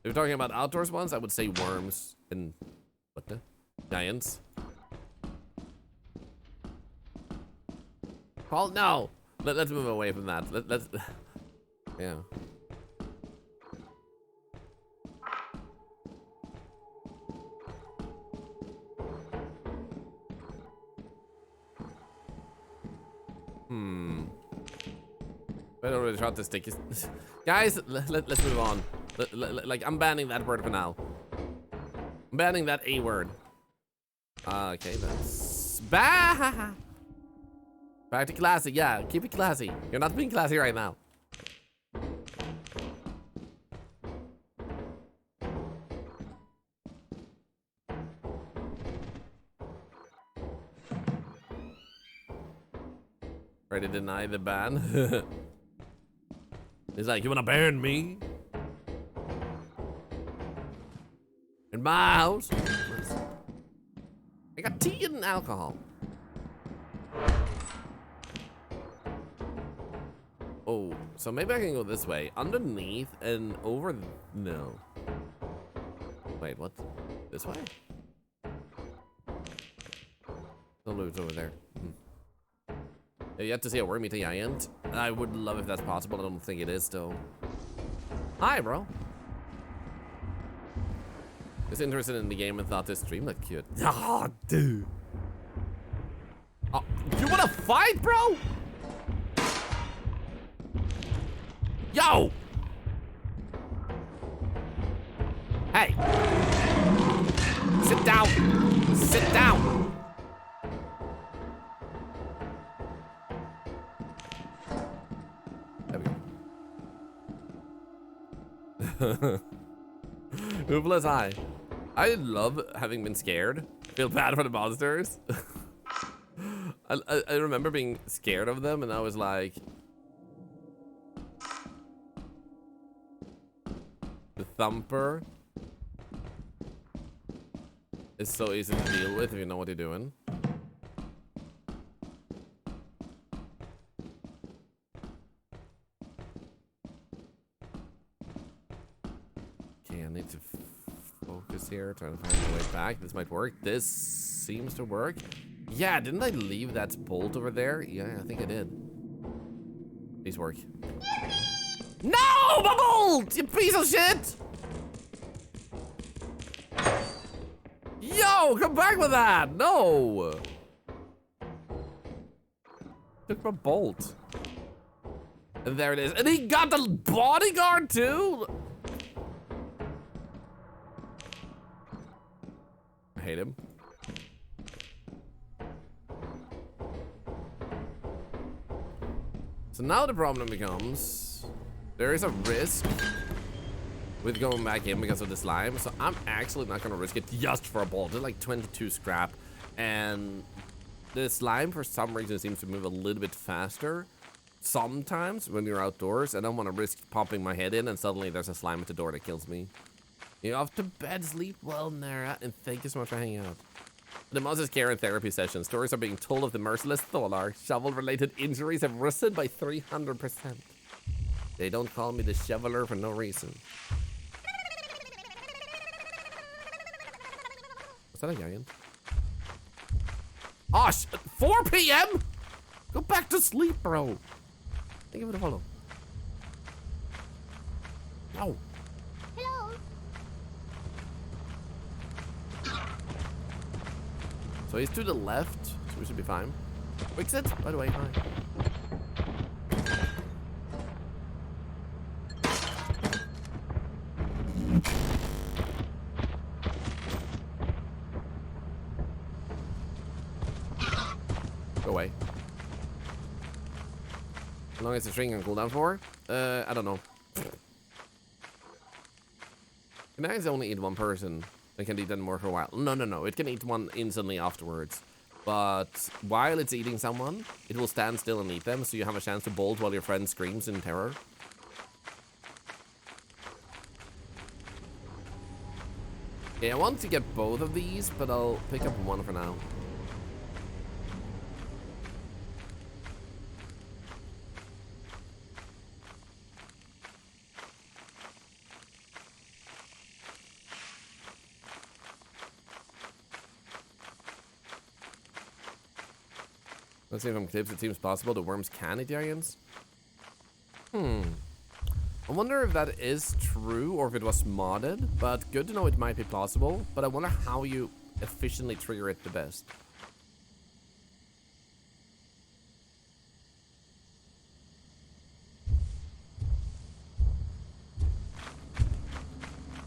If we're talking about outdoors ones, I would say worms and what the? Giants. Paul, no! Let's move away from that. Let's yeah. I don't really try to stick. Guys, let's move on. Like, I'm banning that word for now. I'm banning that A word. Okay, that's back to classy. Yeah, keep it classy. You're not being classy right now. Ready to deny the ban? He's like, you wanna ban me? In my house? I got tea and alcohol. Oh, so maybe I can go this way. Underneath and over... No. Wait, what? This way? The loot's over there. Have you yet to see a wormy giant? I would love if that's possible. I don't think it is, though. Hi, bro. Just interested in the game and thought this stream looked cute. Oh, dude. Oh, you wanna fight, bro? Yo! Hey! Sit down! Sit down! There we go. Oofless eye. I love having been scared. Feel bad for the monsters. I remember being scared of them and I was like... The thumper is so easy to deal with if you know what you're doing. Okay, I need to focus here, trying to find my way back. This might work. This seems to work. Yeah, didn't I leave that bolt over there? Yeah, I think I did. Please work. No, my bolt! You piece of shit! Yo, come back with that! No! Took my bolt. And there it is. And he got the bodyguard too? I hate him. So now the problem becomes, there is a risk with going back in because of the slime. So I'm actually not gonna risk it just for a bolt. It's like 22 scrap. And the slime for some reason seems to move a little bit faster sometimes when you're outdoors. I don't want to risk popping my head in and suddenly there's a slime at the door that kills me. You're off to bed, sleep well, Nara, and thank you so much for hanging out. The Moses care and therapy session. Stories are being told of the merciless Thorlar. Shovel-related injuries have risen by 300%. They don't call me the shoveler for no reason. Was that a giant? Oh, 4 p.m.? Go back to sleep, bro. Thank you for the follow. No. Hello. So he's to the left, so we should be fine. Exit, by the way, hi. Go away. How long is the string on cooldown for? I don't know. Can I only eat one person? I can eat them more for a while. No. It can eat one instantly afterwards. But while it's eating someone, it will stand still and eat them, so you have a chance to bolt while your friend screams in terror. Yeah, I want to get both of these, but I'll pick up one for now. Let's see if I'm clips. It seems possible the worms can eat giants. I wonder if that is true or if it was modded, but good to know it might be plausible. But I wonder how you efficiently trigger it the best.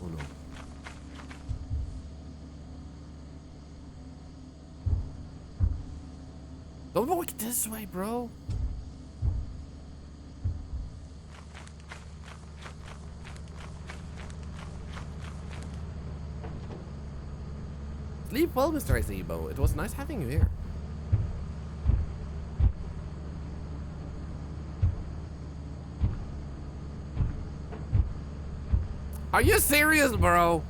Oh no. Don't walk this way, bro. Sleep well, Mr. Izebo. It was nice having you here. Are you serious, bro?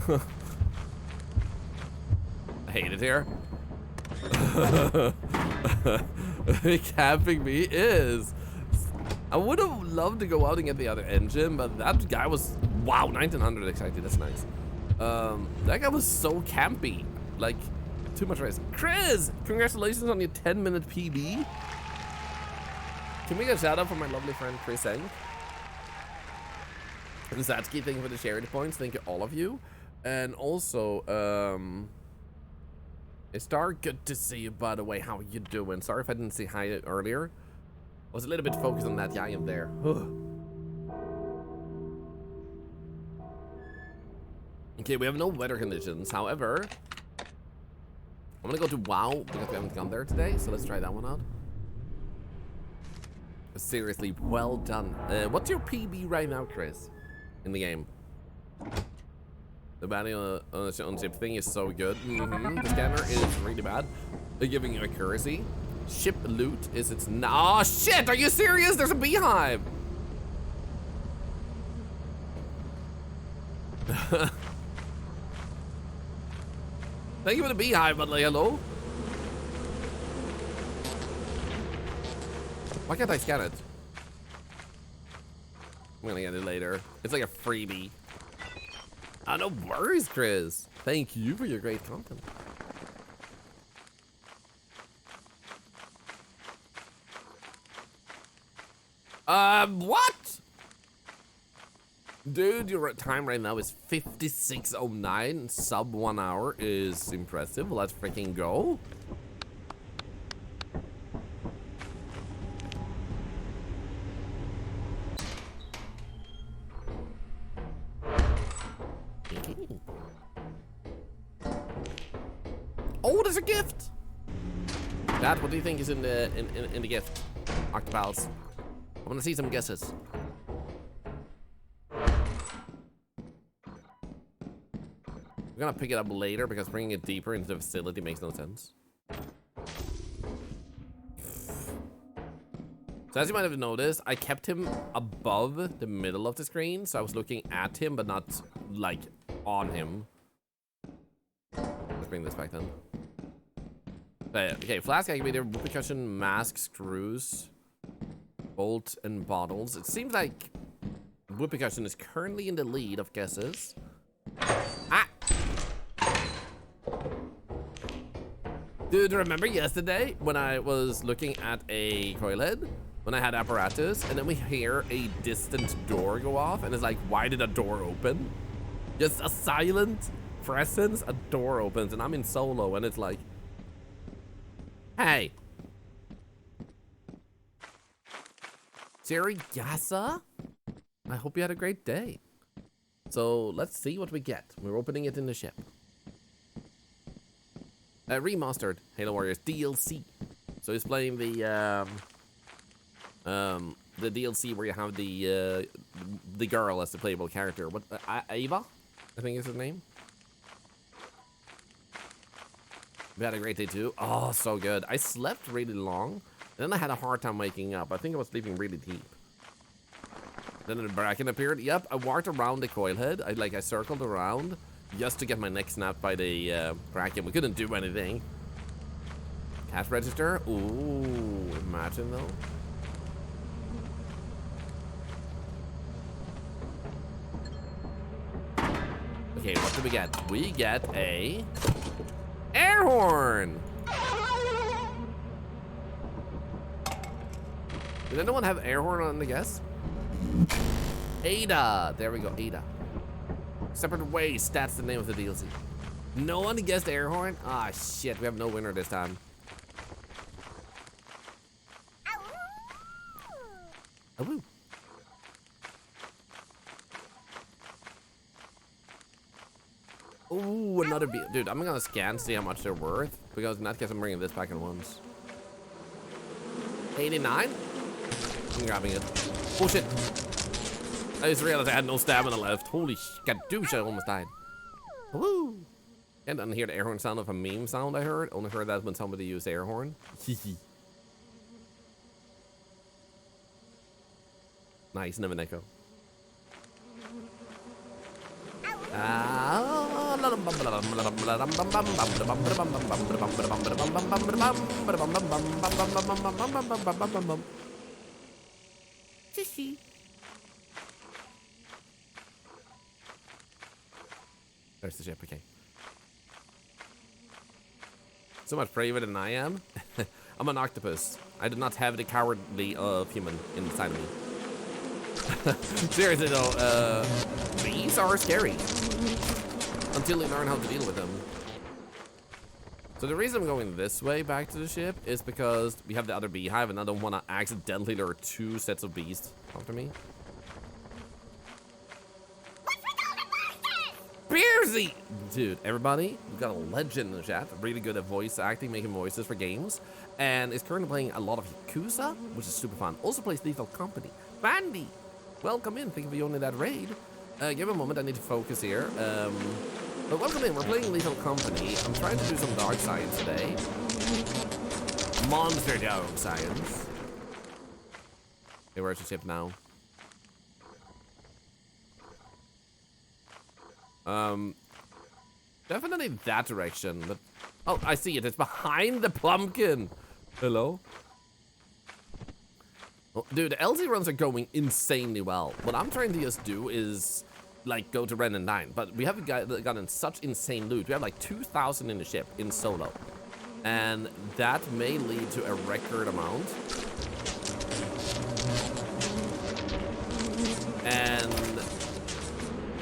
I hate it here. Camping me is. I would have loved to go out and get the other engine, but that guy was, wow, 1900 exactly. That's nice. That guy was so campy, like too much race. Chris, congratulations on your 10-minute PB. Can we get a shout out for my lovely friend Chris Eng? And Zatsky, thank you for the charity points. Thank you, all of you. And also, Star, good to see you, by the way. How are you doing? Sorry if I didn't say hi earlier. I was a little bit focused on that giant there. Okay, we have no weather conditions. However, I'm gonna go to WoW because we haven't gone there today. So let's try that one out. Seriously, well done. What's your PB right now, Chris? In the game? The batting on the ship thing is so good. The scanner is really bad. They're giving you accuracy. Ship loot is its. Oh shit! Are you serious? There's a beehive. Thank you for the beehive, but like, hello. Why can't I scan it? I'm gonna get it later. It's like a freebie. No worries, Chris. Thank you for your great content. What? Dude, your time right now is 56:09. Sub 1 hour is impressive. Let's freaking go. Oh, there's a gift. Dad, what do you think is in the gift? Octopals. I want to see some guesses. We're gonna pick it up later because bringing it deeper into the facility makes no sense. So as you might have noticed, I kept him above the middle of the screen, so I was looking at him but not like on him. Let's bring this back then. But, okay, flask activator, whoopee cushion, mask, screws, bolt, and bottles. It seems like whoopee cushion is currently in the lead of guesses. Ah! Dude, remember yesterday when I was looking at a coil head? When I had apparatus, and then we hear a distant door go off, and it's like, why did a door open? Just a silent presence, a door opens, and I'm in solo, and it's like, hey. Jerry Gassa? I hope you had a great day. So let's see what we get. We're opening it in the ship. Remastered Halo Warriors DLC. So he's playing the DLC where you have the girl as the playable character. What? Ava? I think is her name. We had a great day too. Oh, so good. I slept really long, and then I had a hard time waking up. I think I was sleeping really deep. Then the Bracken appeared. Yep, I walked around the coil head. I circled around just to get my neck snapped by the Bracken. We couldn't do anything. Cash register. Ooh, imagine though. Okay, what do we get? We get a air horn. Did anyone have air horn on the guess? Ada. There we go, Ada. Separate ways. That's the name of the DLC. No one guessed air horn? Ah, shit. We have no winner this time. Awoo. Ooh, another beat. Dude, I'm gonna scan to see how much they're worth, because in that case I'm bringing this back at once. 89? I'm grabbing it. Oh shit. I just realized I had no stamina left. Holy skadoosh, I almost died. Woo! And I didn't hear the air horn sound of a meme sound I heard. Only heard that when somebody used air horn. Nice, never echo. Ah. There's the ship, okay. So much braver than I am. I'm an octopus. I do not have the cowardly of human inside of me. Seriously though, bees are scary. Until you learn how to deal with them. So the reason I'm going this way back to the ship is because we have the other beehive and I don't want to accidentally lure 2 sets of bees after me. Beersy! Dude, everybody, we've got a legend in the chat. Really good at voice acting, making voices for games. And is currently playing a lot of Yakuza, which is super fun. Also plays Lethal Company. Bandy! Welcome in, thank you for joining that raid. Give me a moment, I need to focus here. But welcome in, we're playing Lethal Company. I'm trying to do some dog science today. Monster dog science. Okay, where's the ship now? Definitely that direction, but... Oh, I see it. It's behind the pumpkin. Hello? Oh, dude, the LZ runs are going insanely well. What I'm trying to just do is, like, go to Ren and Dine. But we haven't gotten such insane loot. We have, like, 2,000 in the ship in solo. And that may lead to a record amount. And...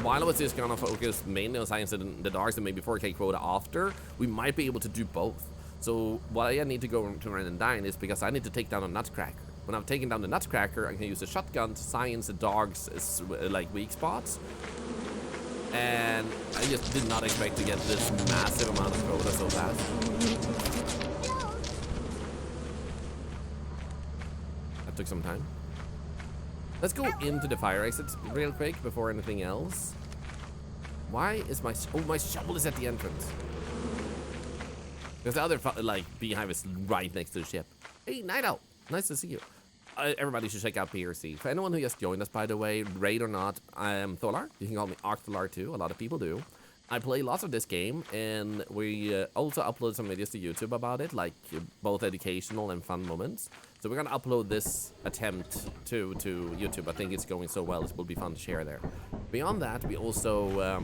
while I was just gonna focus mainly on science and the dogs and maybe 4K quota after, we might be able to do both. So why I need to go to Ren and Dine is because I need to take down a Nutcracker. When I've taken down the Nutcracker, I can use a shotgun to science the dogs as, like, weak spots. And I just did not expect to get this massive amount of quota so fast. That took some time. Let's go into the fire exits real quick before anything else. Why is my... oh, my shovel is at the entrance. Because the other, like, beehive is right next to the ship. Hey, Night Owl. Nice to see you. Everybody should check out PRC. For anyone who just joined us, by the way, raid or not, I am Thorlar. You can call me Octolar too. A lot of people do. I play lots of this game, and we also upload some videos to YouTube about it, like both educational and fun moments. So we're gonna upload this attempt to YouTube. I think it's going so well, it will be fun to share there. Beyond that, we also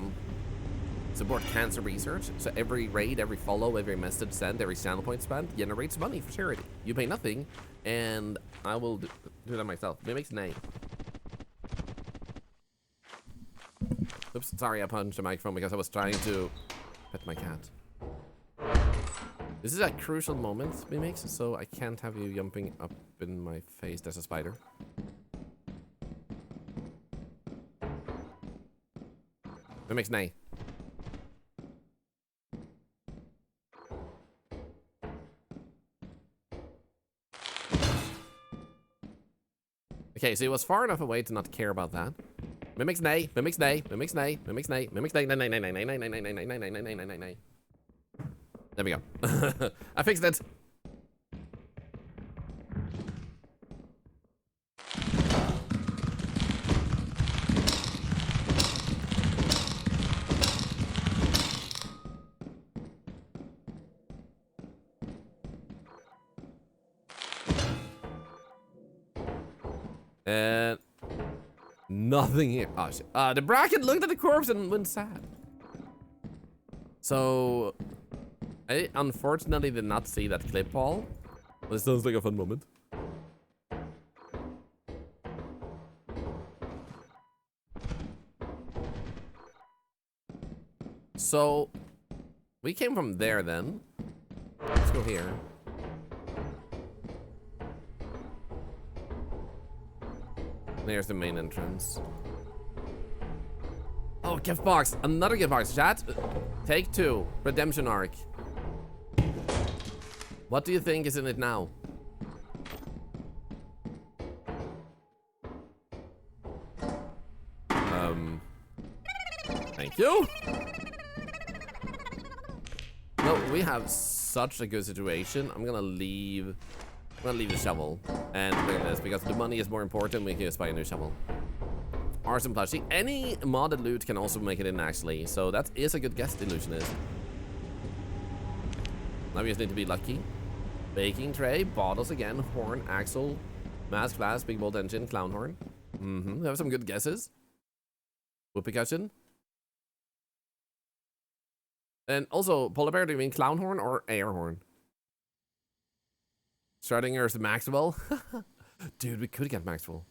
support cancer research. So every raid, every follow, every message sent, every channel point spent generates money for charity. You pay nothing, and I will do that myself. Mimmix name. Oops, sorry, I punched the microphone because I was trying to pet my cat. This is a crucial moment, Mimmix, so I can't have you jumping up in my face. There's a spider. Mimmix, nay. Okay, so he was far enough away to not care about that. Mimmix nay, Mimmix nay, Mimmix nay, Mimmix nay, Mimmix nay, nay, nay, nay, nay, nay, nay, nay, nay, nay, nay, nay, nay, nay, nay, nay. There we go. I fixed it. And nothing here. Oh shit. The bracket looked at the corpse and went sad. So I unfortunately did not see that clip, Paul. But it sounds like a fun moment. So we came from there then. Let's go here. There's the main entrance. Oh, gift box. Another gift box. Chat. Take 2. Redemption arc. What do you think is in it now? Thank you. No, we have such a good situation. I'm gonna leave the shovel and bring this because the money is more important. We can just buy a new shovel. Arson plushie. Any modded loot can also make it in, actually. So that is a good guess, Illusionist. Now we just need to be lucky. Baking tray, bottles again, horn, axle, mask glass, big bolt engine, clown horn. We have some good guesses. Whoopee cushion. And also, polar bear, do you mean clown horn or air horn? Schrodinger's Maxwell. Dude, we could get Maxwell.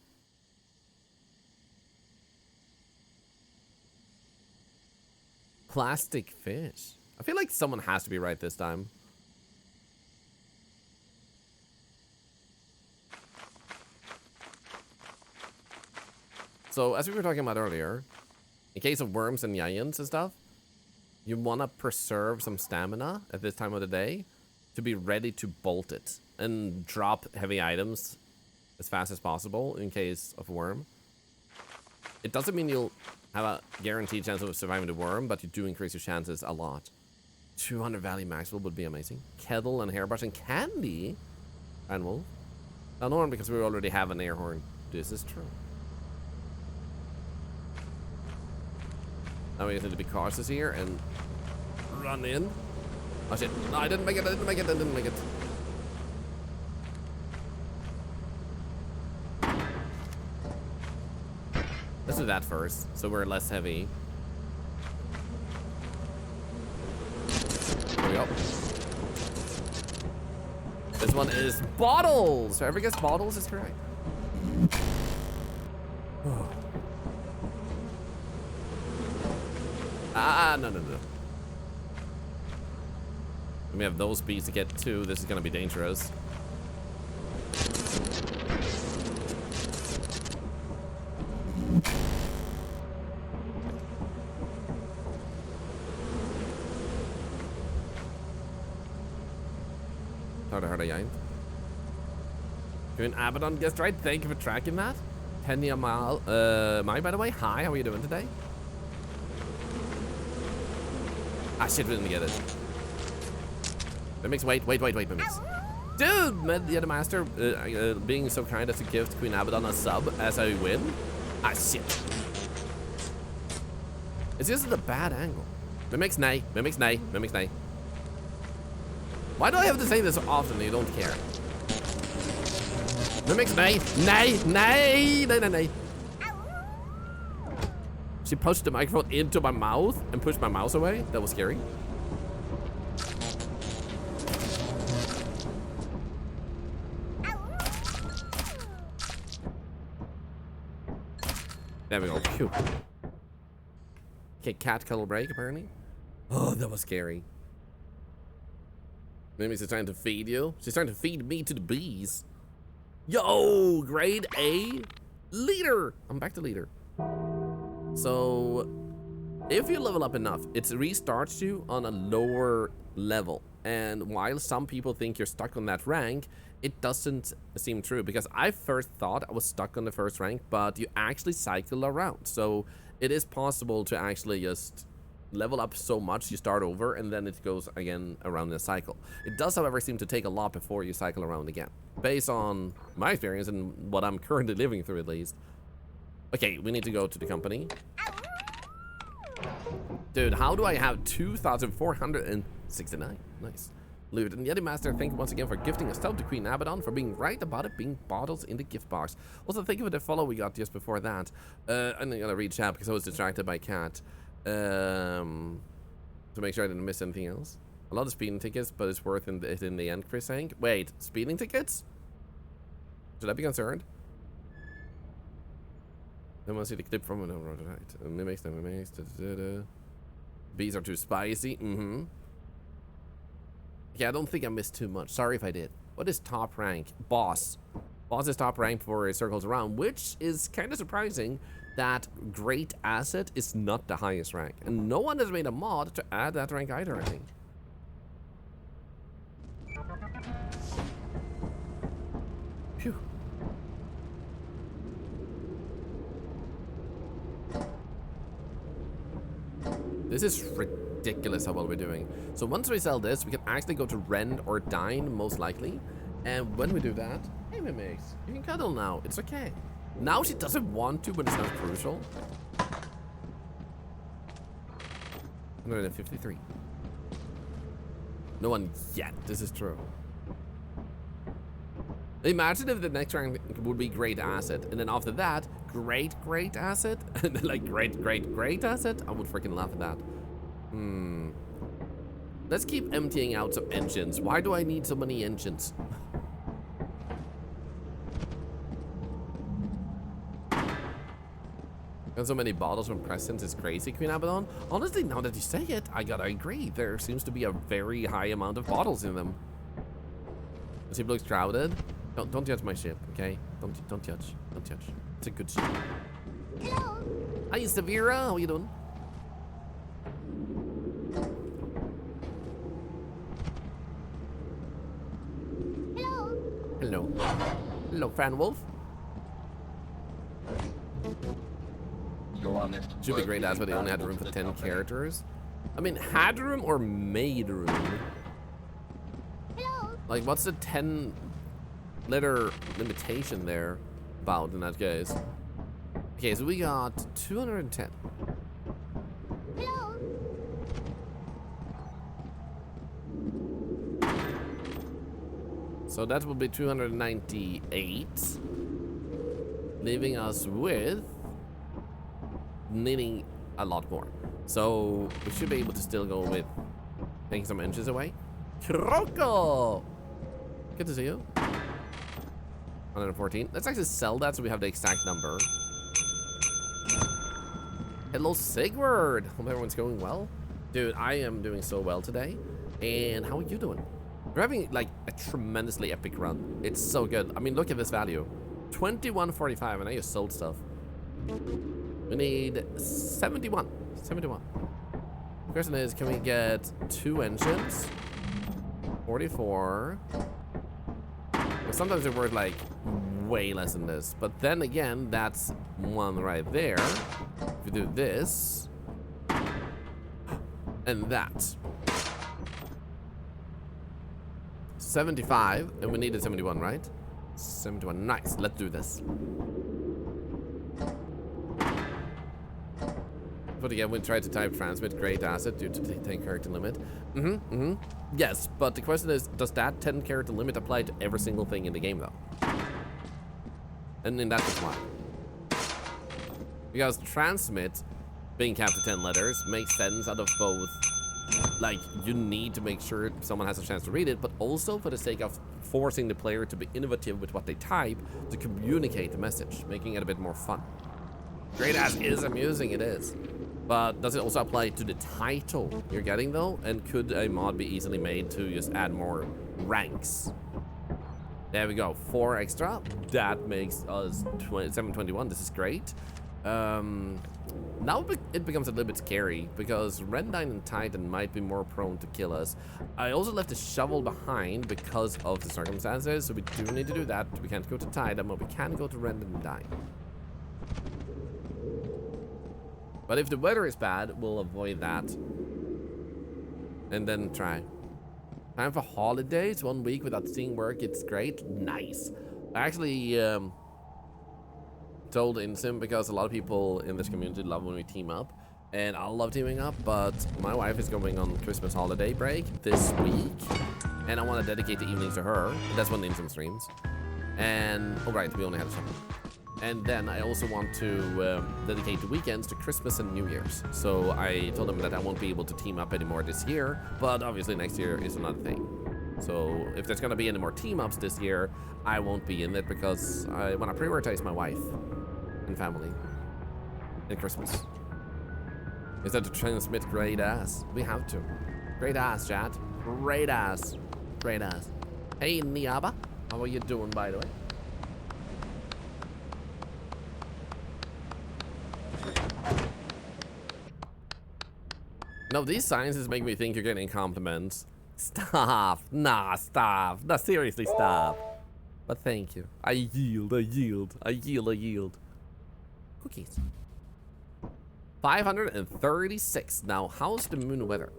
Plastic fish. I feel like someone has to be right this time. So, as we were talking about earlier, in case of worms and giants and stuff, you want to preserve some stamina at this time of the day to be ready to bolt it and drop heavy items as fast as possible in case of worm. It doesn't mean you'll have a guaranteed chance of surviving the worm, but you do increase your chances a lot. 200 Valley Maxwell would be amazing. Kettle and hairbrush and candy. And wolf. An horn because we already have an air horn. This is true. Now we just need to be cautious here and run in. Oh shit. No, I didn't make it. I didn't make it. I didn't make it. Let's do that first, so we're less heavy. There we go. This one is bottles. Whoever gets bottles is correct. No. We have those bees to get to. This is gonna be dangerous. Harder, yeah. Queen Abaddon guessed right. Thank you for tracking that. Tenya Mal, by the way, hi, how are you doing today? Ah, shit, we didn't get it. Mimmix, wait, Mimmix. Dude, the other master being so kind as to give Queen Abaddon a sub as I win. Ah, shit. It's just at a bad angle. Mimmix, nay. Why do I have to say this so often that you don't care? Mimmix, nay. She pushed the microphone into my mouth and pushed my mouse away. That was scary. There we go. Phew. Okay, cat color break apparently. Oh, that was scary. Maybe she's trying to feed you. She's trying to feed me to the bees. Yo, grade A leader. I'm back to leader. So, if you level up enough, it restarts you on a lower level. And while some people think you're stuck on that rank, it doesn't seem true. Because I first thought I was stuck on the first rank, but you actually cycle around. So, it is possible to actually just level up so much you start over and then it goes again around the cycle. It does, however, seem to take a lot before you cycle around again. Based on my experience and what I'm currently living through at least. Okay, we need to go to the company. Dude, how do I have 2,469? Nice. Loot and Yeti Master, thank you once again for gifting a sub to Queen Abaddon for being right about it being bottles in the gift box. Also, thank you for the follow we got just before that. I'm gonna read chat because I was distracted by Cat. To make sure I didn't miss anything else. A lot of speeding tickets, but it's worth it in the end, Chris saying. Wait, speeding tickets? Should I be concerned? I want to see the clip from it. Right. Mimmix. Bees are too spicy. Yeah, I don't think I missed too much. Sorry if I did. What is top rank? Boss. Boss is top rank for circles around, which is kind of surprising that great asset is not the highest rank. And no one has made a mod to add that rank either, I think. Phew. This is ridiculous how well we're doing. So once we sell this, we can actually go to rend or dine, most likely. And when we do that, hey Mimmix, you can cuddle now. It's okay. Now she doesn't want to, but it's not crucial. 153. No one yet. This is true. Imagine if the next rank would be great asset, and then after that, great asset, and then like great asset. I would freaking laugh at that. Let's keep emptying out some engines. Why do I need so many engines? And so many bottles from presents is crazy, Queen Abaddon. Honestly, now that you say it, I gotta agree. There seems to be a very high amount of bottles in them. The ship looks crowded. Don't judge my ship, okay? Don't judge. Don't judge. It's a good ship. Hello. Hi, Severa. How you doing? Hello. Hello. Hello, Fan Wolf. Should be great as, but they only had room for 10 characters. I mean, had room or made room? Hello. Like, what's the 10-letter limitation there about in that case? Okay, so we got 210. Hello. So that will be 298, leaving us with needing a lot more. So we should be able to still go with taking some inches away. Kroko! Good to see you. 114. Let's actually sell that so we have the exact number. Hello, Sigurd. Hope everyone's going well. Dude, I am doing so well today. And how are you doing? We're having like a tremendously epic run. It's so good. I mean, look at this value. 2145, and I just sold stuff. We need 71. 71. The question is, can we get 2 engines? 44. Well, sometimes they're worth like way less than this. But then again, that's one right there. If we do this and that. 75, and we needed 71, right? 71, nice. Let's do this. But again, we tried to type transmit great asset due to the 10 character limit. Yes, but the question is, does that 10 character limit apply to every single thing in the game though? And then that's why. Because transmit being capped to 10 letters makes sense out of both. Like, you need to make sure someone has a chance to read it, but also for the sake of forcing the player to be innovative with what they type to communicate the message, making it a bit more fun. Great ass is amusing, it is. But does it also apply to the title you're getting though? And could a mod be easily made to just add more ranks? There we go, 4 extra. That makes us 721. This is great. Now it becomes a little bit scary because Rendine and Titan might be more prone to kill us. I also left the shovel behind because of the circumstances, so we do need to do that. We can't go to Titan, but we can go to Rendine and die. But if the weather is bad, we'll avoid that. And then try. Time for holidays. 1 week without seeing work. It's great. Nice. I actually told in Sim because a lot of people in this community love when we team up. And I love teaming up, but my wife is going on Christmas holiday break this week. And I want to dedicate the evenings to her. That's when the Sim streams. And, oh right, we only had a shovel. And then I also want to dedicate the weekends to Christmas and New Year's. So I told them that I won't be able to team up anymore this year, but obviously next year is another thing. So if there's gonna be any more team ups this year, I won't be in it because I want to prioritize my wife and family and Christmas. Is that to transmit great ass? We have to. Great ass, chat. Great ass. Great ass. Hey, Niaba. How are you doing, by the way? No, these signs make me think you're getting compliments. Stop. Nah, stop. Nah, seriously, stop. But thank you. I yield, I yield. I yield, I yield. Cookies. 536. Now, how's the moon weather?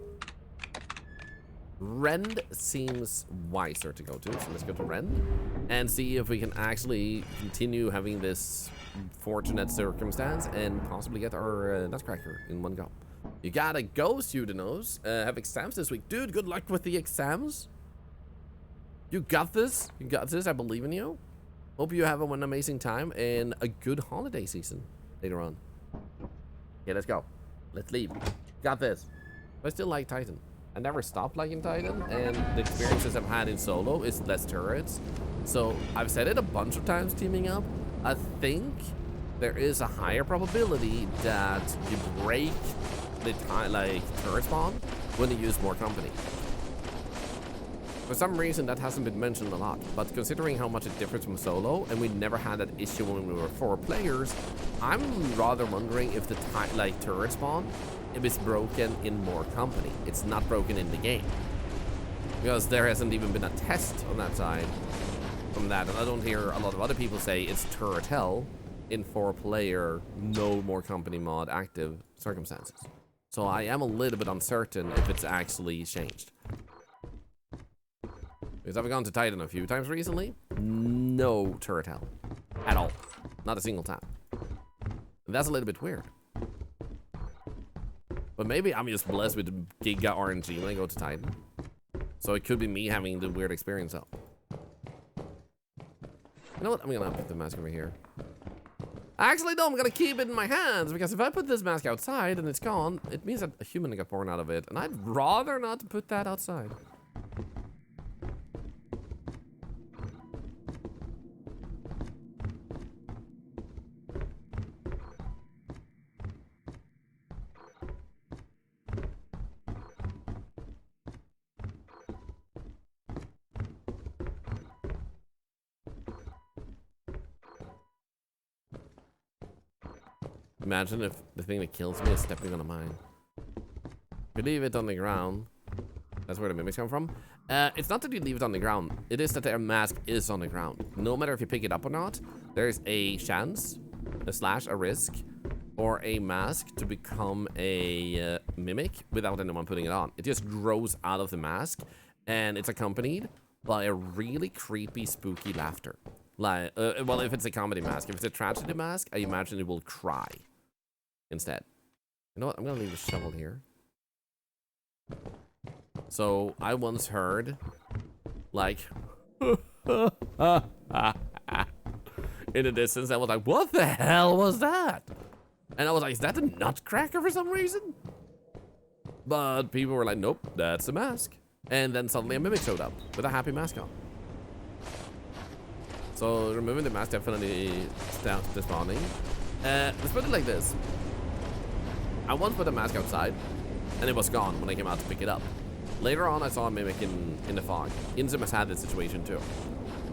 Rend seems wiser to go to, so let's go to Rend and see if we can actually continue having this fortunate circumstance and possibly get our Nutcracker in one go. You gotta go, Pseudonos. Have exams this week. Dude, good luck with the exams. You got this. You got this. I believe in you. Hope you have an amazing time and a good holiday season later on. Okay, let's go. Let's leave. Got this. I still like Titan. I never stopped liking Titan, and the experiences I've had in solo is less turrets. So I've said it a bunch of times teaming up. I think there is a higher probability that you break the turret spawn when you use more company. For some reason that hasn't been mentioned a lot, but considering how much it differs from solo, and we never had that issue when we were 4 players, I'm rather wondering if the turret spawn, if it's broken in more company. It's not broken in the game. Because there hasn't even been a test on that side from that, and I don't hear a lot of other people say it's turret hell in 4-player, no more company mod active circumstances. So I am a little bit uncertain if it's actually changed. Because I've gone to Titan a few times recently, no turret hell at all. Not a single time. And that's a little bit weird. But maybe I'm just blessed with Giga RNG when I go to Titan. So it could be me having the weird experience though. You know what? I'm gonna put the mask over here. Actually, no, I'm gonna keep it in my hands, because if I put this mask outside and it's gone, it means that a human got born out of it, and I'd rather not put that outside. Imagine if the thing that kills me is stepping on a mine. If you leave it on the ground, that's where the mimics come from. It's not that you leave it on the ground. It is that their mask is on the ground. No matter if you pick it up or not, there's a chance, a risk, for a mask to become a mimic without anyone putting it on. It just grows out of the mask, and it's accompanied by a really creepy, spooky laughter. Like, well, if it's a comedy mask. If it's a tragedy mask, I imagine it will cry instead. You know what? I'm gonna leave the shovel here. So I once heard, like, in the distance, I was like, what the hell was that? And I was like, is that a nutcracker for some reason? But people were like, nope, that's a mask. And then suddenly a mimic showed up with a happy mask on. So removing the mask definitely stops the spawning. Let's put it like this. I once put a mask outside, and it was gone when I came out to pick it up. Later on, I saw a mimic in the fog. Inzim has had this situation too.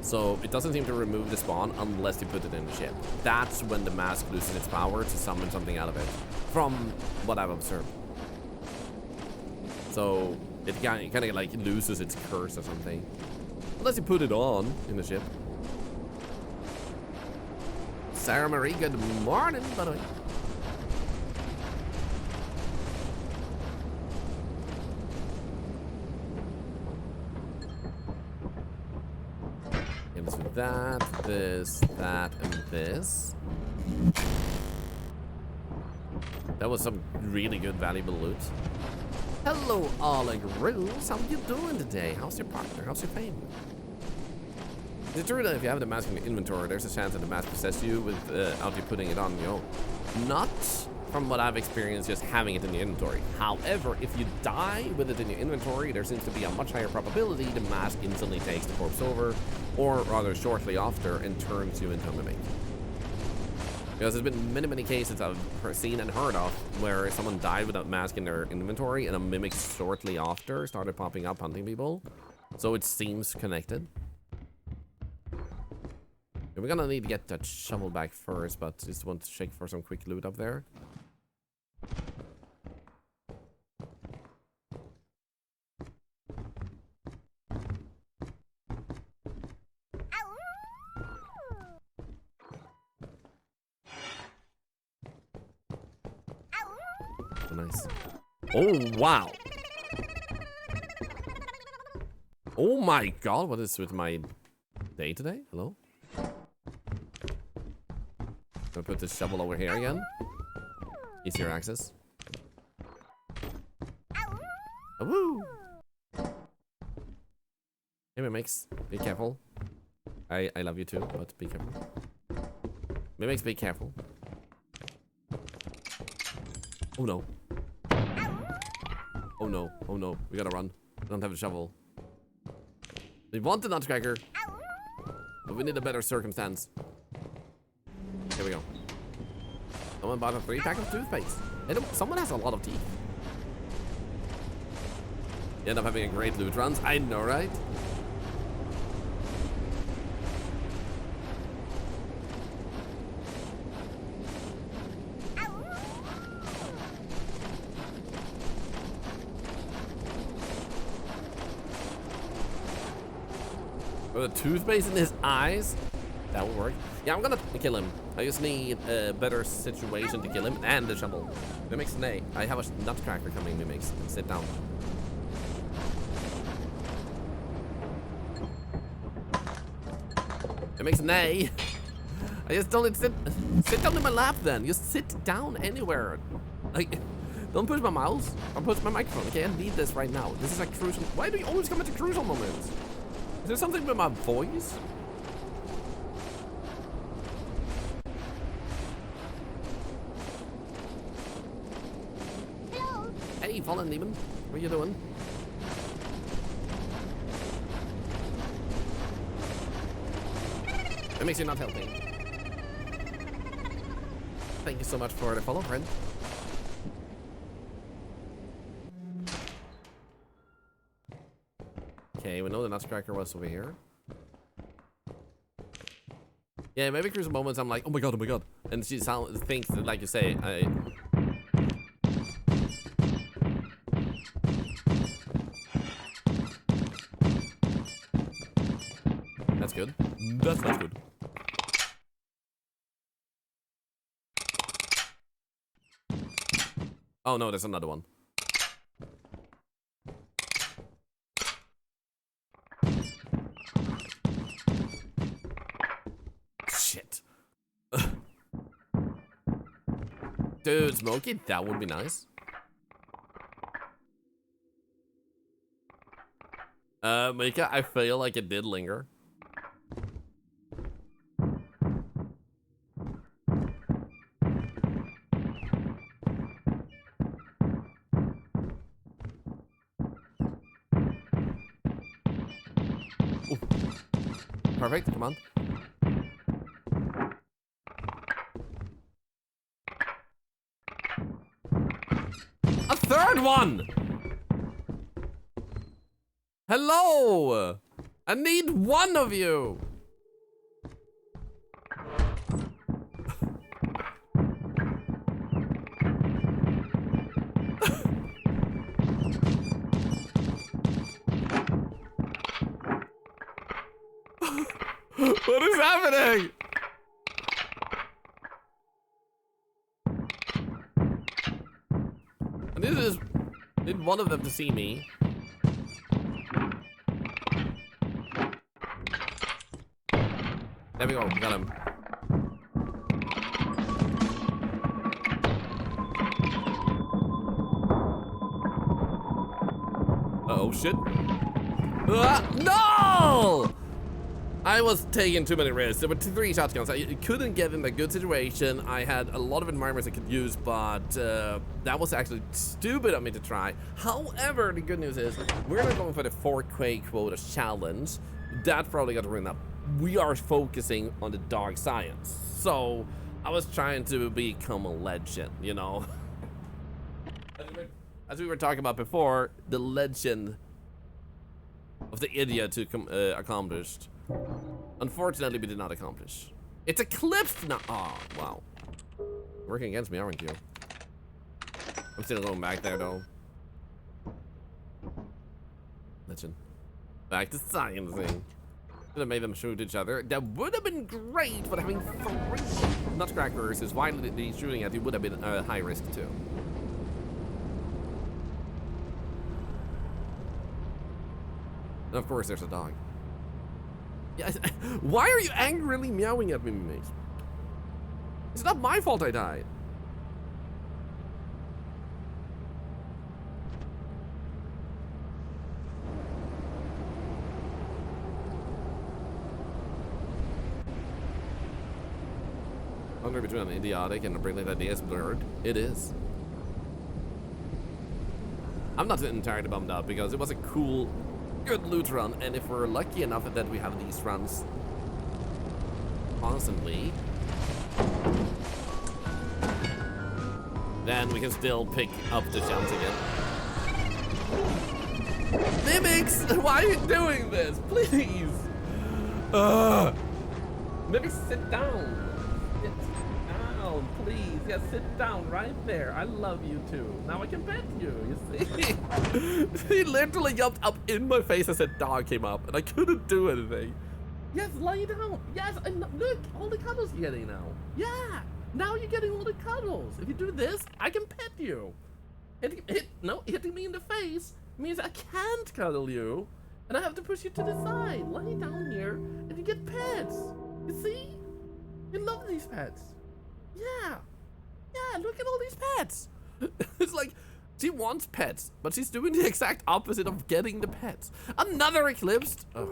So it doesn't seem to remove the spawn unless you put it in the ship. That's when the mask loses its power to summon something out of it, from what I've observed. So it kind of like loses its curse or something, unless you put it on in the ship. Sarah Marie, good morning, by the way. Into that, this, that, and this. That was some really good, valuable loot. Hello, Oleg Rules. How you doing today? How's your partner? How's your family? It's true that if you have the mask in your inventory, there's a chance that the mask possesses you without you putting it on your own. Not from what I've experienced just having it in your inventory. However, if you die with it in your inventory, there seems to be a much higher probability the mask instantly takes the corpse over, or rather shortly after, and turns you into a mimic. Because there's been many cases I've seen and heard of where someone died without mask in their inventory, and a mimic shortly after started popping up hunting people. So it seems connected. We're gonna need to get that shovel back first, but just want to check for some quick loot up there. Nice. Oh, wow. Oh my god, what is with my day today? Hello? I'll put this shovel over here again. Easier access. Oh, woo! Hey, Mimmix, be careful. I love you too, but be careful. Mimmix, be careful. Oh no. Oh no, oh no, we gotta run. We don't have a shovel. We want the nutcracker, but we need a better circumstance. Here we go. Someone bought a 3-pack of toothpaste. Someone has a lot of teeth. You end up having a great loot runs. I know, right? With a toothpaste in his eyes? That will work. Yeah, I'm gonna kill him. I just need a better situation to kill him and the shovel. Mimmix, nay. I have a nutcracker coming, Mimmix. Sit down. Mimmix, nay. I just don't sit down in my lap then. Just sit down anywhere. Like, don't push my mouse. I'll push my microphone. Okay, I need this right now. This is a crucial. Why do you always come into crucial moments? Is there something with my voice? Hello. Hey, fallen demon. What are you doing? It makes you not helping. Thank you so much for the follow, friend. Okay, we know the nutcracker was over here. Yeah, maybe crucial moments I'm like, oh my god, and she thinks that, like you say, That's good. That's not good. Oh no, there's another one. Shit. Dude, Smokey, that would be nice. Mika, I feel like it did linger. Ooh. Perfect, come on. A third one! Hello! I need one of you! What is happening? I need one of them to see me. There we go, got him. Uh-oh, shit. No! I was taking too many risks. There were 3 shotguns. I couldn't get in a good situation. I had a lot of environments I could use, but that was actually stupid of me to try. However, the good news is we're not going for the 4K quota challenge. That probably got ruined up. We are focusing on the dark science. So I was trying to become a legend, you know? As we were talking about before, the legend of the idiot who accomplished. Unfortunately, we did not accomplish. It's eclipsed now. Oh, wow. Working against me, aren't you? I'm still going back there, though. Legend. Back to sciencing. Could have made them shoot each other. That would have been great, but having 3 nutcrackers is violently shooting at you would have been a high risk, too. And of course, there's a dog. Yeah, why are you angrily meowing at me, Mimmix? It's not my fault I died. Boundary between an idiotic and a brilliant idea is blurred. It is. I'm not entirely bummed out because it was a cool, good loot run, and if we're lucky enough that we have these runs constantly, then we can still pick up the gems again. Mimmix, why are you doing this? Please. Mimmix, sit down. Sit down, please. Yeah, sit down right there. I love you too. Now I can pet you, you see? He literally jumped up in my face as that dog came up, and I couldn't do anything. Yes, lay down. Yes, and look, all the cuddles you're getting now. Yeah, now you're getting all the cuddles. If you do this, I can pet you. Hitting me in the face means I can't cuddle you, and I have to push you to the side. Lay down here, and you get pets. You see? You love these pets. Yeah. Yeah, look at all these pets. It's like, she wants pets, but she's doing the exact opposite of getting the pets. Another eclipsed. Ugh.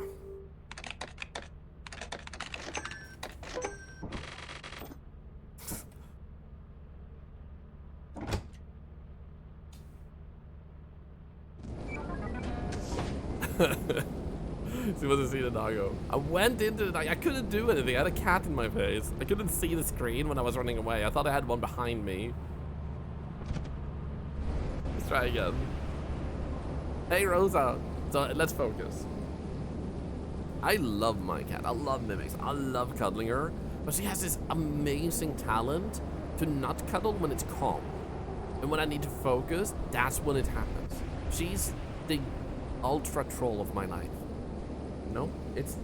She wasn't seeing the doggo. I went into the dog. I couldn't do anything. I had a cat in my face. I couldn't see the screen when I was running away. I thought I had one behind me. Let's try again. Hey, Rosa. So let's focus. I love my cat. I love Mimmix. I love cuddling her. But she has this amazing talent to not cuddle when it's calm. And when I need to focus, that's when it happens. She's the ultra troll of my life. No, it's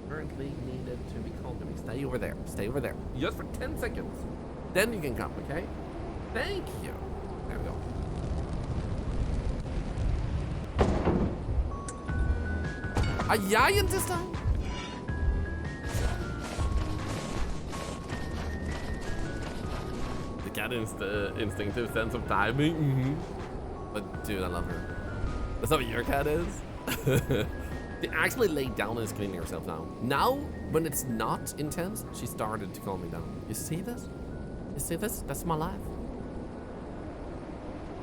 currently needed to be calm to me. Stay over there. Stay over there. Just for 10 seconds. Then you can come, okay? Thank you. There we go. A giant this time? The cat instinctive sense of timing. But dude, I love her. That's not what your cat is? She actually laid down and is cleaning herself now. Now, when it's not intense, she started to calm me down. You see this? You see this? That's my life.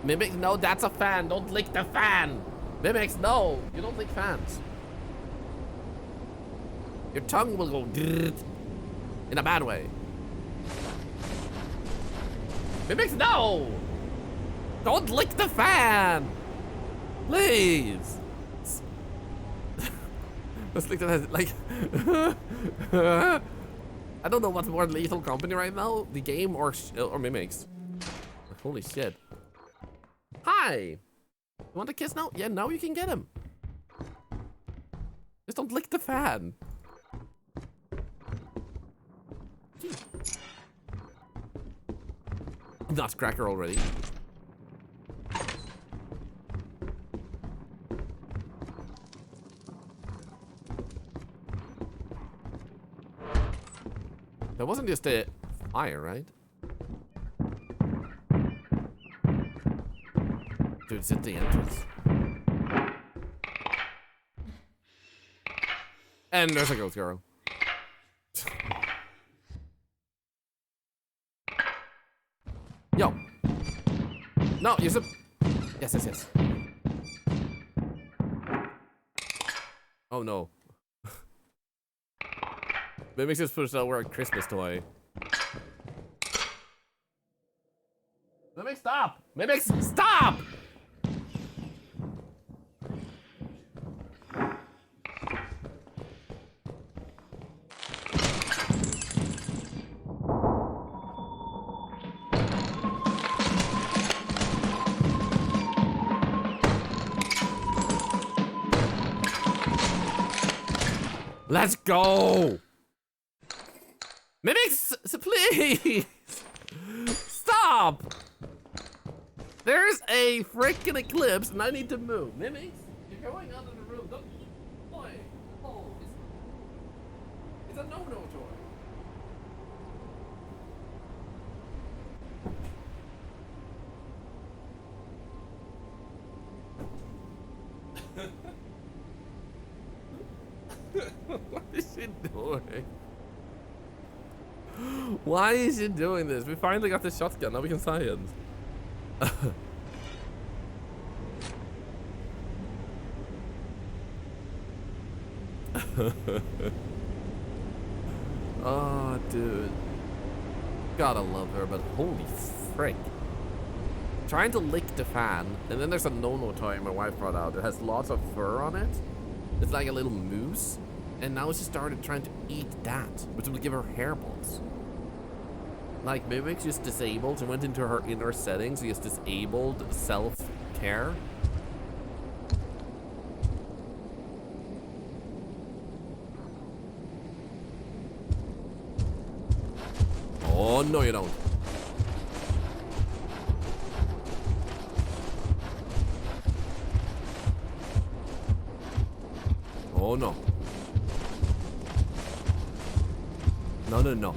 Mimmix, no, that's a fan. Don't lick the fan. Mimmix, no. You don't lick fans. Your tongue will go in a bad way. Mimmix, no. Don't lick the fan. Please. Let's look at that, like, I don't know what's more lethal company right now, the game or Mimmix. Holy shit. Hi! You want a kiss now? Yeah, now you can get him. Just don't lick the fan. Nutcracker already. That wasn't just a fire, right? Dude, it's at the entrance. And there's a ghost girl. Yo. No, you're yes, yes, yes. Oh no. Mimmix just pushed over a Christmas toy. Mimmix, stop! Mimmix, stop! Let's go! Mimmix, please! Stop! There's a freaking eclipse and I need to move. Mimmix, you going on in the room. Don't. Boy. Oh. It's a no-no toy. What is she doing? Why is she doing this? We finally got the shotgun. Now we can science. Oh, dude. Gotta love her, but holy frick. Trying to lick the fan, and then there's a no-no toy my wife brought out. It has lots of fur on it. It's like a little moose. And now she started trying to eat that, which will give her hairballs. Like, Mimmix just disabled and went into her inner settings. He has disabled self-care. Oh, no you don't. Oh, no. No, no, no.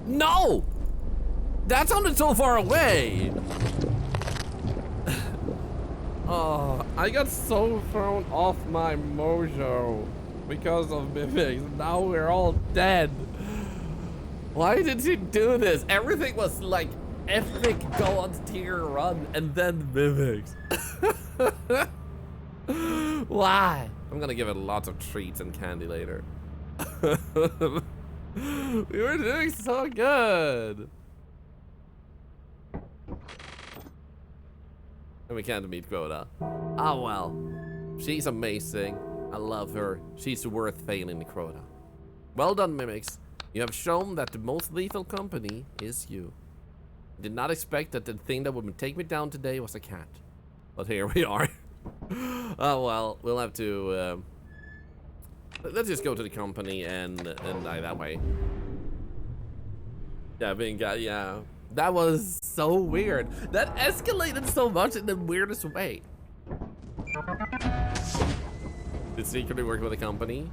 No! That sounded so far away! Oh, I got so thrown off my mojo because of Mimmix. Now we're all dead. Why did she do this? Everything was like epic god tier run and then Mimmix. Why? I'm gonna give it lots of treats and candy later. We were doing so good. And we can't meet quota. Oh well. She's amazing. I love her. She's worth failing the quota. Well done, Mimmix. You have shown that the most lethal company is you. I did not expect that the thing that would take me down today was a cat. But here we are. Oh well, we'll have to let's just go to the company and die that way. Yeah, yeah. That was so weird. That escalated so much in the weirdest way. Did secretly work with a company?